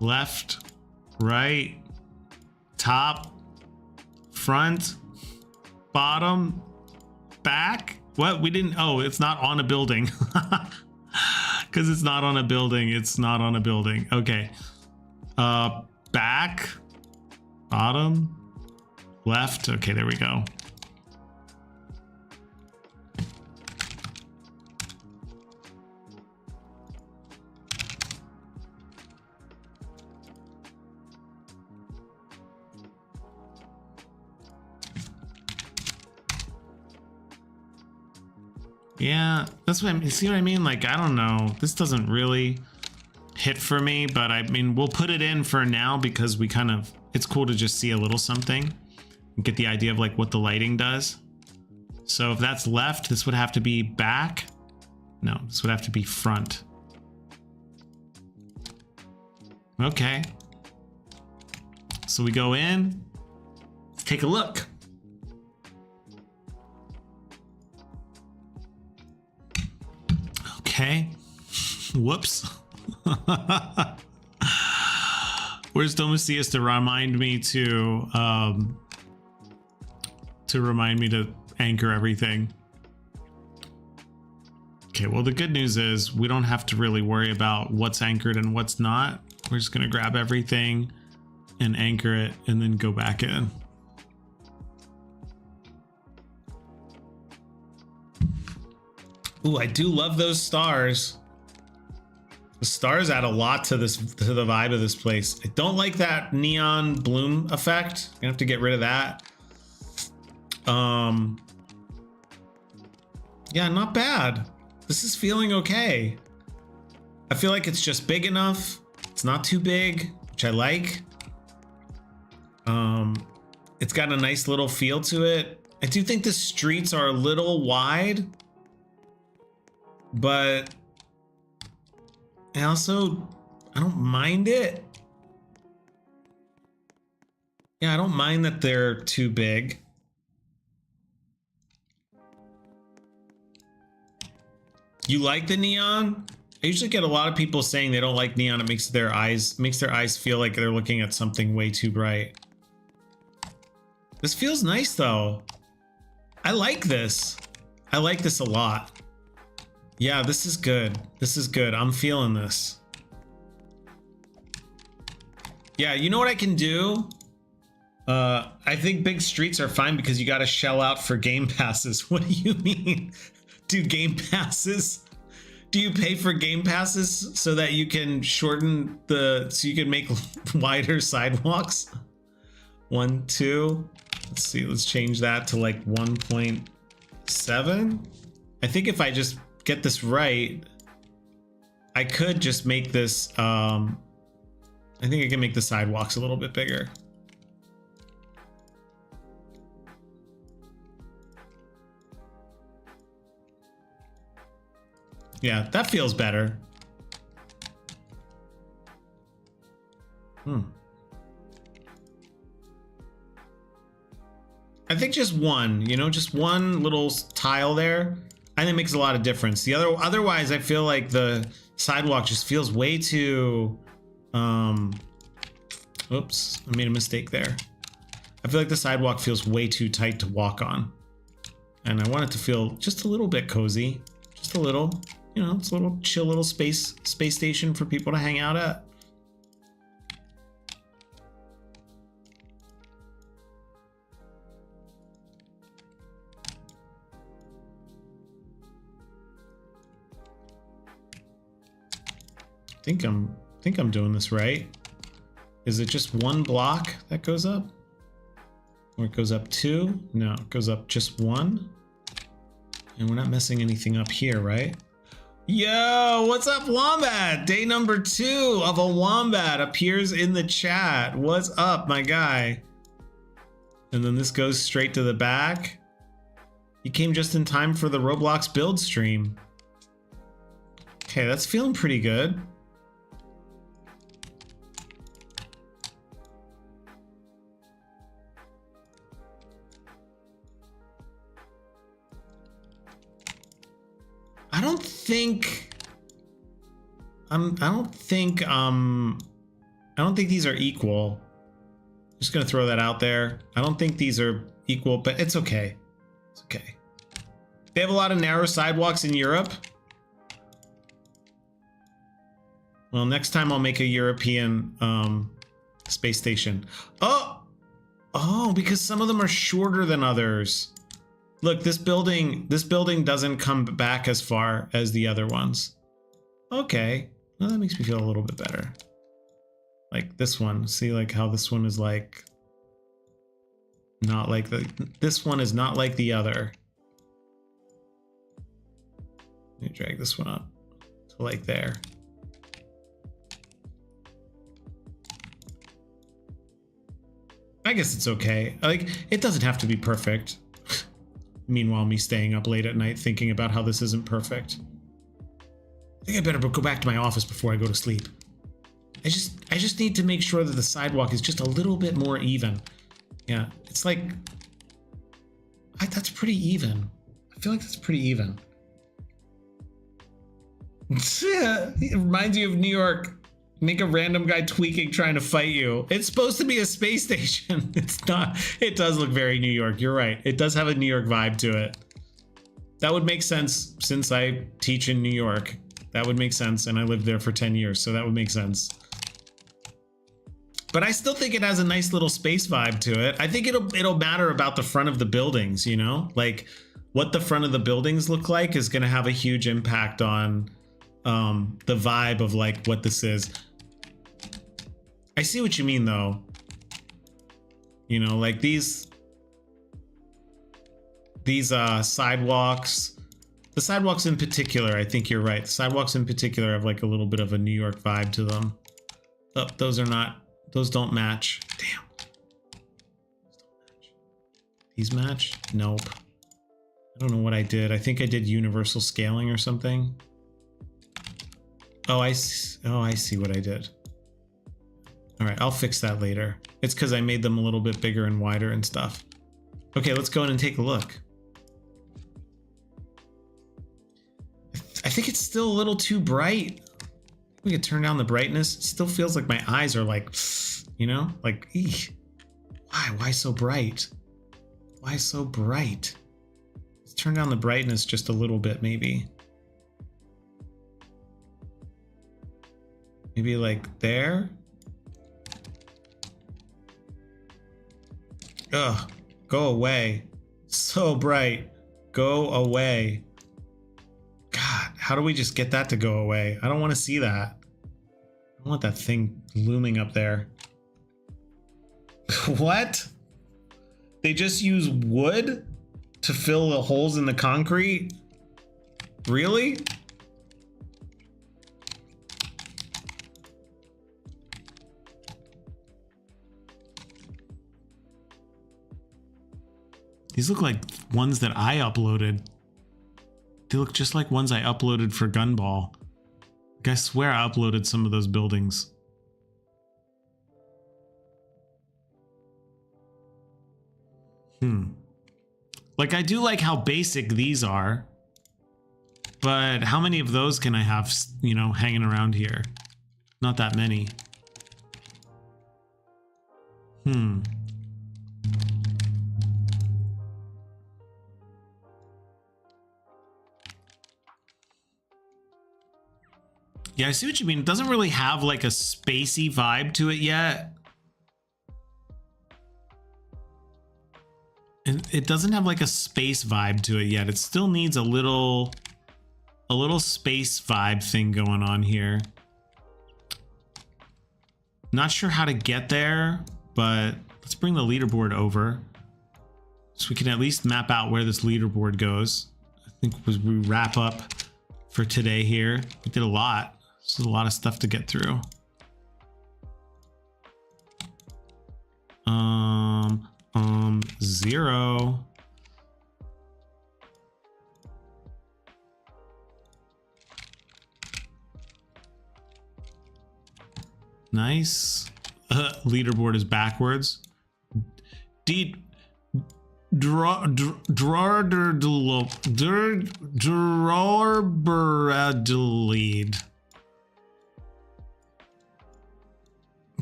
Left, right, top, front, bottom, back. What? We didn't, oh, it's not on a building. Because it's not on a building. It's not on a building. Okay. Back, bottom, left. Okay, there we go. Yeah, that's what I mean. See what I mean? Like, I don't know. This doesn't really hit for me, but I mean, we'll put it in for now because we kind of, it's cool to just see a little something. Get the idea of like what the lighting does. So if that's left, this would have to be back. No, this would have to be front. Okay. So we go in. Let's take a look. Okay. Whoops. Where's Domicius to remind me to anchor everything? Okay, well, the good news is we don't have to really worry about what's anchored and what's not. We're just gonna grab everything and anchor it and then go back in. Ooh, I do love those stars. The stars add a lot to this, to the vibe of this place. I don't like that neon bloom effect. I'm gonna have to get rid of that. Yeah, not bad. This is feeling okay. I feel like it's just big enough. It's not too big, which I like. It's got a nice little feel to it. I do think the streets are a little wide, but I don't mind it. Yeah, I don't mind that they're too big. You like the neon? I usually get a lot of people saying they don't like neon. It makes their eyes feel like they're looking at something way too bright. This feels nice though. I like this. I like this a lot. Yeah, this is good. This is good. I'm feeling this. Yeah, you know what I can do? I think big streets are fine because you got to shell out for game passes. What do you mean? Do game passes? Do you pay for game passes so that you can shorten so you can make wider sidewalks? 1, 2. Let's see. Let's change that to like 1.7. I think if I just get this right, I could just make this. I think I can make the sidewalks a little bit bigger. Yeah, that feels better. I think just one, just one little tile there, I think makes a lot of difference. Otherwise, I feel like the sidewalk just feels way too. Oops, I made a mistake there. I feel like the sidewalk feels way too tight to walk on, and I want it to feel just a little bit cozy, just a little. It's a little chill, little space station for people to hang out at. I think I'm doing this right. Is it just one block that goes up? Or it goes up 2? No, it goes up just 1. And we're not messing anything up here, right? Yo, what's up, Wombat? Day number 2 of a Wombat appears in the chat. What's up, my guy? And then this goes straight to the back. You came just in time for the Roblox build stream. Okay, that's feeling pretty good. I don't think these are equal. Just gonna throw that out there. I don't think these are equal, but it's okay. It's okay. They have a lot of narrow sidewalks in Europe. Well, next time I'll make a European space station. Oh, because some of them are shorter than others. Look, this building doesn't come back as far as the other ones. Okay, well, that makes me feel a little bit better. Like this one, see like how this one is like not like this one is not like the other. Let me drag this one up to like there. I guess it's okay. Like, it doesn't have to be perfect. Meanwhile, me staying up late at night thinking about how this isn't perfect. I think I better go back to my office before I go to sleep. I just need to make sure that the sidewalk is just a little bit more even. Yeah, it's like that's pretty even. I feel like that's pretty even. It reminds you of New York. Make a random guy tweaking trying to fight you. It's supposed to be a space station. It's not. It does look very New York. You're right. It does have a New York vibe to it. That would make sense since I teach in New York. That would make sense, and I lived there for 10 years, so that would make sense. But I still think it has a nice little space vibe to it. I think it'll matter about the front of the buildings, you know? Like what the front of the buildings look like is going to have a huge impact on the vibe of like what this is. I see what you mean though. You know, like these sidewalks, the sidewalks in particular, I think you're right. The sidewalks in particular have like a little bit of a New York vibe to them. Oh, those don't match. Damn. These match? Nope. I don't know what I did. I think I did universal scaling or something. Oh, I see what I did. All right, I'll fix that later. It's because I made them a little bit bigger and wider and stuff. Okay, let's go in and take a look. I think it's still a little too bright. We could turn down the brightness. It still feels like my eyes are like, you know, like, eek. Why so bright? Why so bright? Let's turn down the brightness just a little bit, maybe. Maybe like there. Ugh, go away. So bright. Go away. God, how do we just get that to go away? I don't want to see that. I don't want that thing looming up there. What? They just use wood to fill the holes in the concrete? Really? These look like ones that I uploaded. They look just like ones I uploaded for Gunball. Like I swear I uploaded some of those buildings. Like I do like how basic these are. But how many of those can I have, you know, hanging around here? Not that many. Yeah, I see what you mean. It doesn't really have like a spacey vibe to it yet. And it doesn't have like a space vibe to it yet. It still needs a little space vibe thing going on here. Not sure how to get there, but let's bring the leaderboard over so we can at least map out where this leaderboard goes. I think as we wrap up for today here, we did a lot. This is a lot of stuff to get through. Zero. Nice. Leaderboard is backwards. Lead.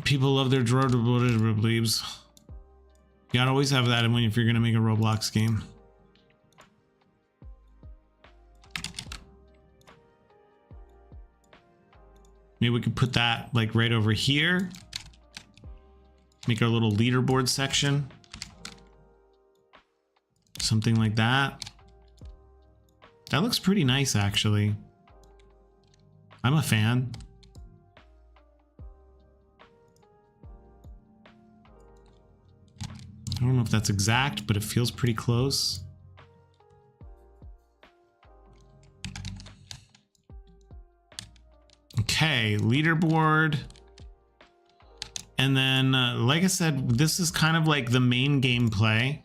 People love their leaves. You gotta always have that in when if you're gonna make a Roblox game. Maybe we could put that like right over here. Make our little leaderboard section. Something like that. That looks pretty nice, actually. I'm a fan. I don't know if that's exact, but it feels pretty close. Okay, leaderboard. And then, like I said, this is kind of like the main gameplay.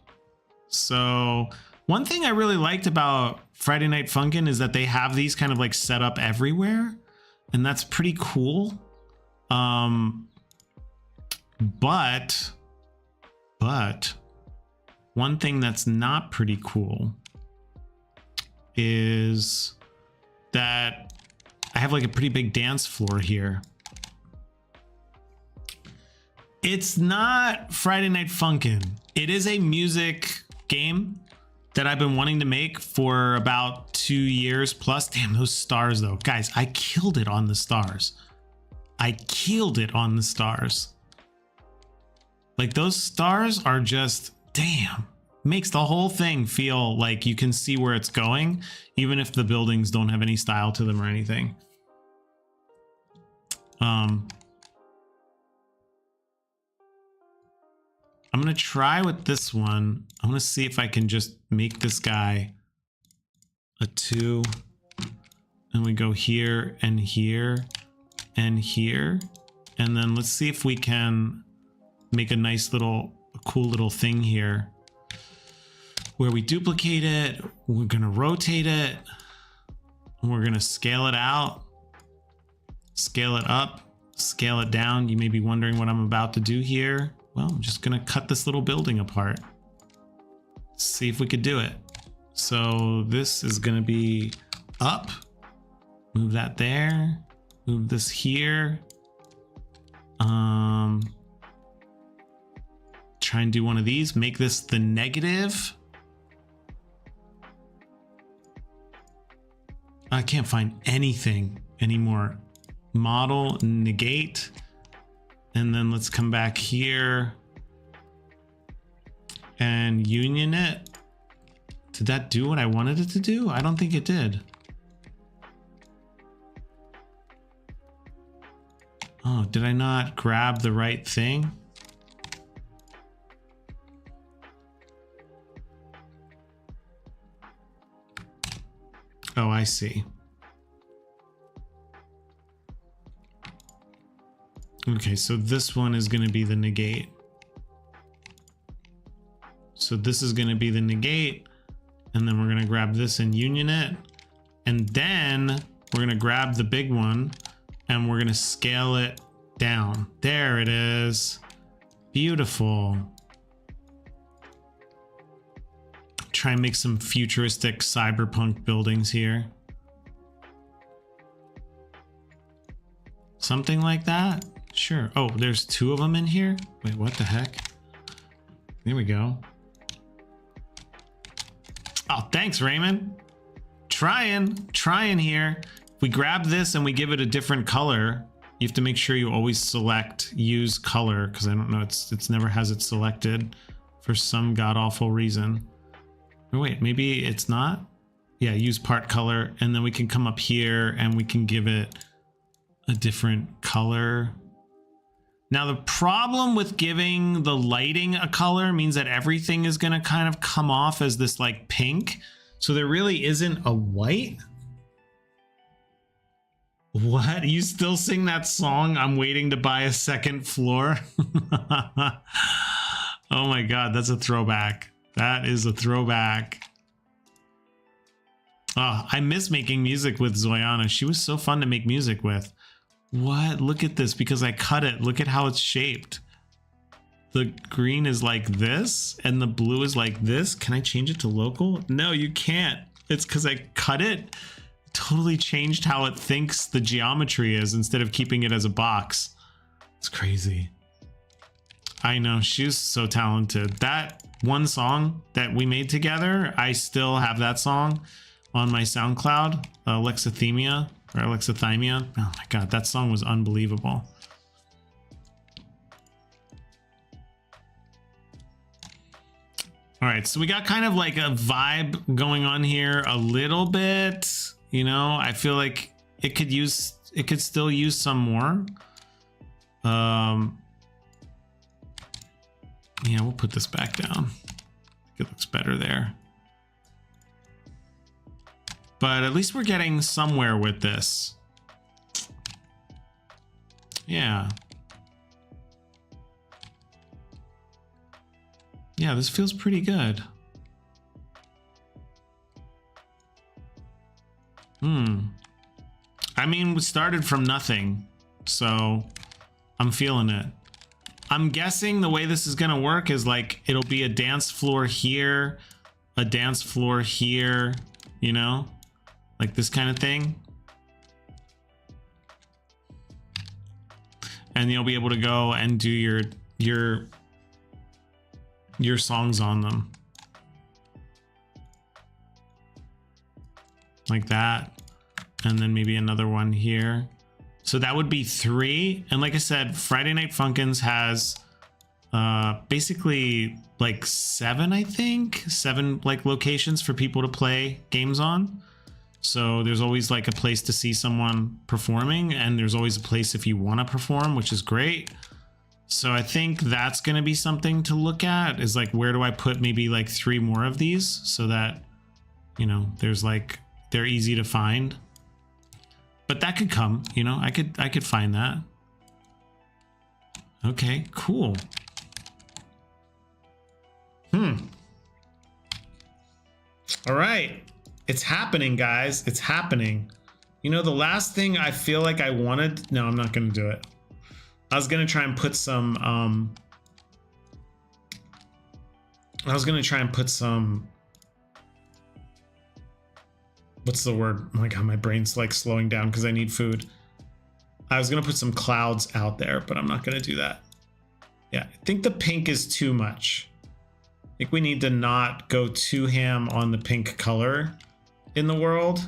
So one thing I really liked about Friday Night Funkin' is that they have these kind of like set up everywhere. And that's pretty cool. But one thing that's not pretty cool is that I have like a pretty big dance floor here. It's not Friday Night Funkin'. It is a music game that I've been wanting to make for about 2 years plus. Damn, those stars though. Guys, I killed it on the stars. I killed it on the stars. Like those stars are just, damn, makes the whole thing feel like you can see where it's going, even if the buildings don't have any style to them or anything. I'm going to try with this one. I want to see if I can just make this guy a 2. And we go here and here and here. And then let's see if we can make a nice little, cool little thing here where we duplicate it. We're going to rotate it. And we're going to scale it out, scale it up, scale it down. You may be wondering what I'm about to do here. Well, I'm just going to cut this little building apart. See if we could do it. So this is going to be up. Move that there. Move this here. Try and do one of these. Make this the negative. I can't find anything anymore. Model, negate. And then let's come back here and union it. Did that do what I wanted it to do? I don't think it did. Oh, did I not grab the right thing? Oh, I see. Okay, so this one is going to be the negate. So this is going to be the negate. And then we're going to grab this and union it. And then we're going to grab the big one and we're going to scale it down. There it is. Beautiful. Try and make some futuristic cyberpunk buildings here. Something like that. Sure. Oh, there's 2 of them in here. Wait, what the heck? There we go. Oh, thanks, Raymond. Trying here. If we grab this and we give it a different color, you have to make sure you always select use color, because I don't know, it's never has it selected for some god-awful reason. Oh, wait, maybe it's not? Yeah, use part color, and then we can come up here and we can give it a different color. Now, the problem with giving the lighting a color means that everything is going to kind of come off as this like pink. So there really isn't a white. What? You still sing that song? I'm waiting to buy a second floor. Oh my God, that's a throwback. That is a throwback. Oh, I miss making music with Zoyana. She was so fun to make music with. What? Look at this, because I cut it. Look at how it's shaped. The green is like this and the blue is like this. Can I change it to local? No, you can't. It's because I cut it. Totally changed how it thinks the geometry is instead of keeping it as a box. It's crazy. I know, she's so talented. That one song that we made together, I still have that song on my SoundCloud, Alexithymia. Or Alexithymia. Oh my God, that song was unbelievable. All right, so we got kind of like a vibe going on here a little bit. You know, I feel like it could still use some more. Yeah, we'll put this back down. It looks better there. But at least we're getting somewhere with this. Yeah. Yeah, this feels pretty good. I mean, we started from nothing, so I'm feeling it. I'm guessing the way this is gonna work is like, it'll be a dance floor here, a dance floor here, you know? Like this kind of thing. and you'll be able to go and do your songs on them. Like that. And then maybe another one here. So that would be 3. And like I said, Friday Night Funkins has basically like 7, I think. 7 like locations for people to play games on. So there's always like a place to see someone performing, and there's always a place if you want to perform, which is great. So I think that's going to be something to look at, is like, where do I put maybe like 3 more of these so that, you know, there's like, they're easy to find. But that could come, you know, I could find that. Okay, cool. All right. It's happening, guys. It's happening. You know, the last thing I feel like I wanted, no, I'm not going to do it. I was going to try and put some, what's the word? Oh my God, my brain's like slowing down because I need food. I was going to put some clouds out there, but I'm not going to do that. Yeah, I think the pink is too much. I think we need to not go too ham on the pink color in the world.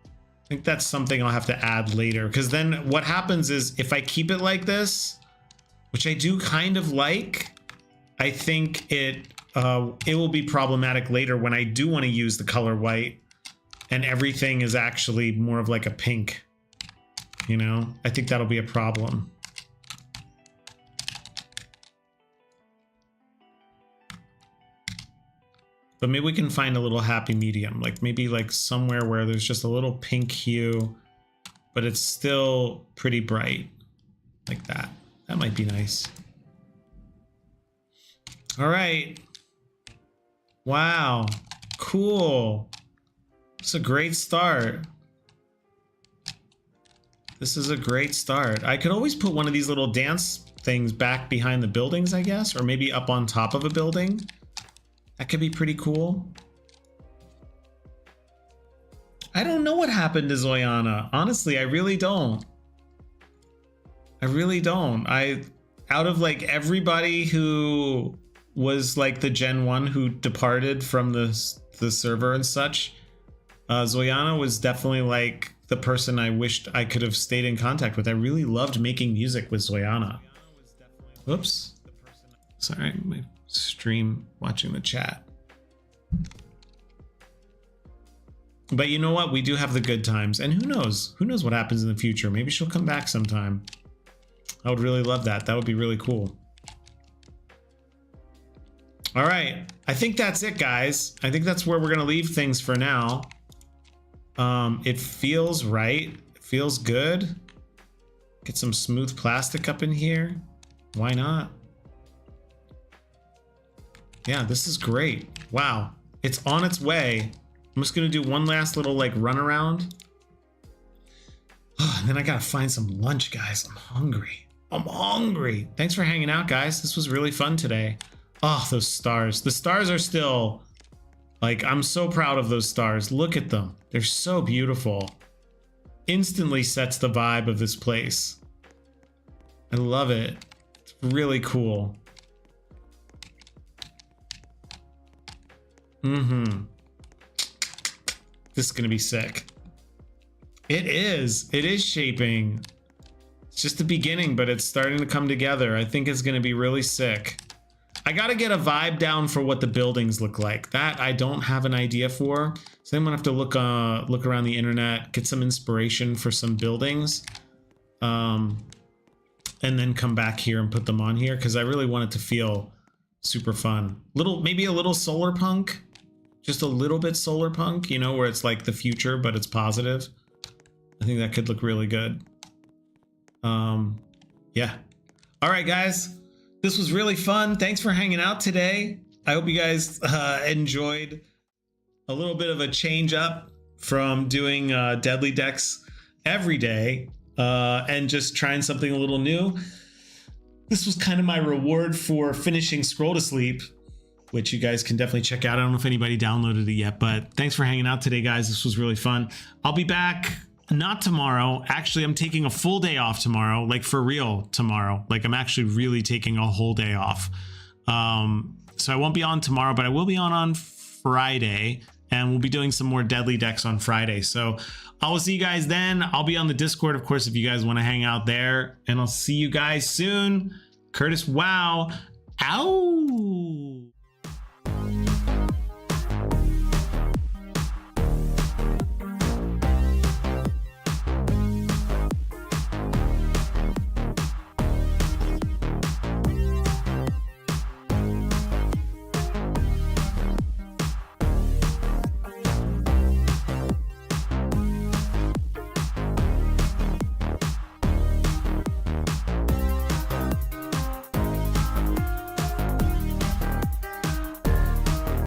I think that's something I'll have to add later, because then what happens is if I keep it like this, which I do kind of like, I think it will be problematic later when I do want to use the color white and everything is actually more of like a pink, you know? I think that'll be a problem. But maybe we can find a little happy medium, like maybe like somewhere where there's just a little pink hue, but it's still pretty bright, like that. That might be nice. All right. Wow. Cool. It's a great start. This is a great start. I could always put one of these little dance things back behind the buildings, I guess, or maybe up on top of a building. That could be pretty cool. I don't know what happened to Zoyana. Honestly, I really don't. I really don't. Out of like everybody who was like the Gen 1 who departed from the server and such, Zoyana was definitely like the person I wished I could have stayed in contact with. I really loved making music with Zoyana. Oops. Sorry, my stream watching the chat. But you know what? We do have the good times, and who knows? Who knows what happens in the future? Maybe she'll come back sometime. I would really love that. That would be really cool. All right. I think that's it, guys. I think that's where we're going to leave things for now. It feels right. It feels good. Get some smooth plastic up in here. Why not? Yeah, this is great. Wow. It's on its way. I'm just going to do one last little like run around. Oh, and then I got to find some lunch, guys. I'm hungry. I'm hungry. Thanks for hanging out, guys. This was really fun today. Oh, those stars. The stars are still like, I'm so proud of those stars. Look at them. They're so beautiful. Instantly sets the vibe of this place. I love it. It's really cool. This is going to be sick. It is. It is shaping. It's just the beginning, but it's starting to come together. I think it's going to be really sick. I got to get a vibe down for what the buildings look like. That I don't have an idea for. So I'm going to have to look around the internet, get some inspiration for some buildings. And then come back here and put them on here, because I really want it to feel super fun. Maybe a little solar punk. Just a little bit solar punk, you know, where it's like the future, but it's positive. I think that could look really good. Yeah. All right, guys. This was really fun. Thanks for hanging out today. I hope you guys enjoyed a little bit of a change up from doing Deadly Decks every day and just trying something a little new. This was kind of my reward for finishing Scroll to Sleep, which you guys can definitely check out. I don't know if anybody downloaded it yet, but thanks for hanging out today, guys. This was really fun. I'll be back not tomorrow. Actually, I'm taking a full day off tomorrow, like for real tomorrow. Like I'm actually really taking a whole day off. So I won't be on tomorrow, but I will be on Friday, and we'll be doing some more deadly decks on Friday. So I will see you guys then. I'll be on the Discord, of course, if you guys want to hang out there, and I'll see you guys soon. Curtis, wow. Ow.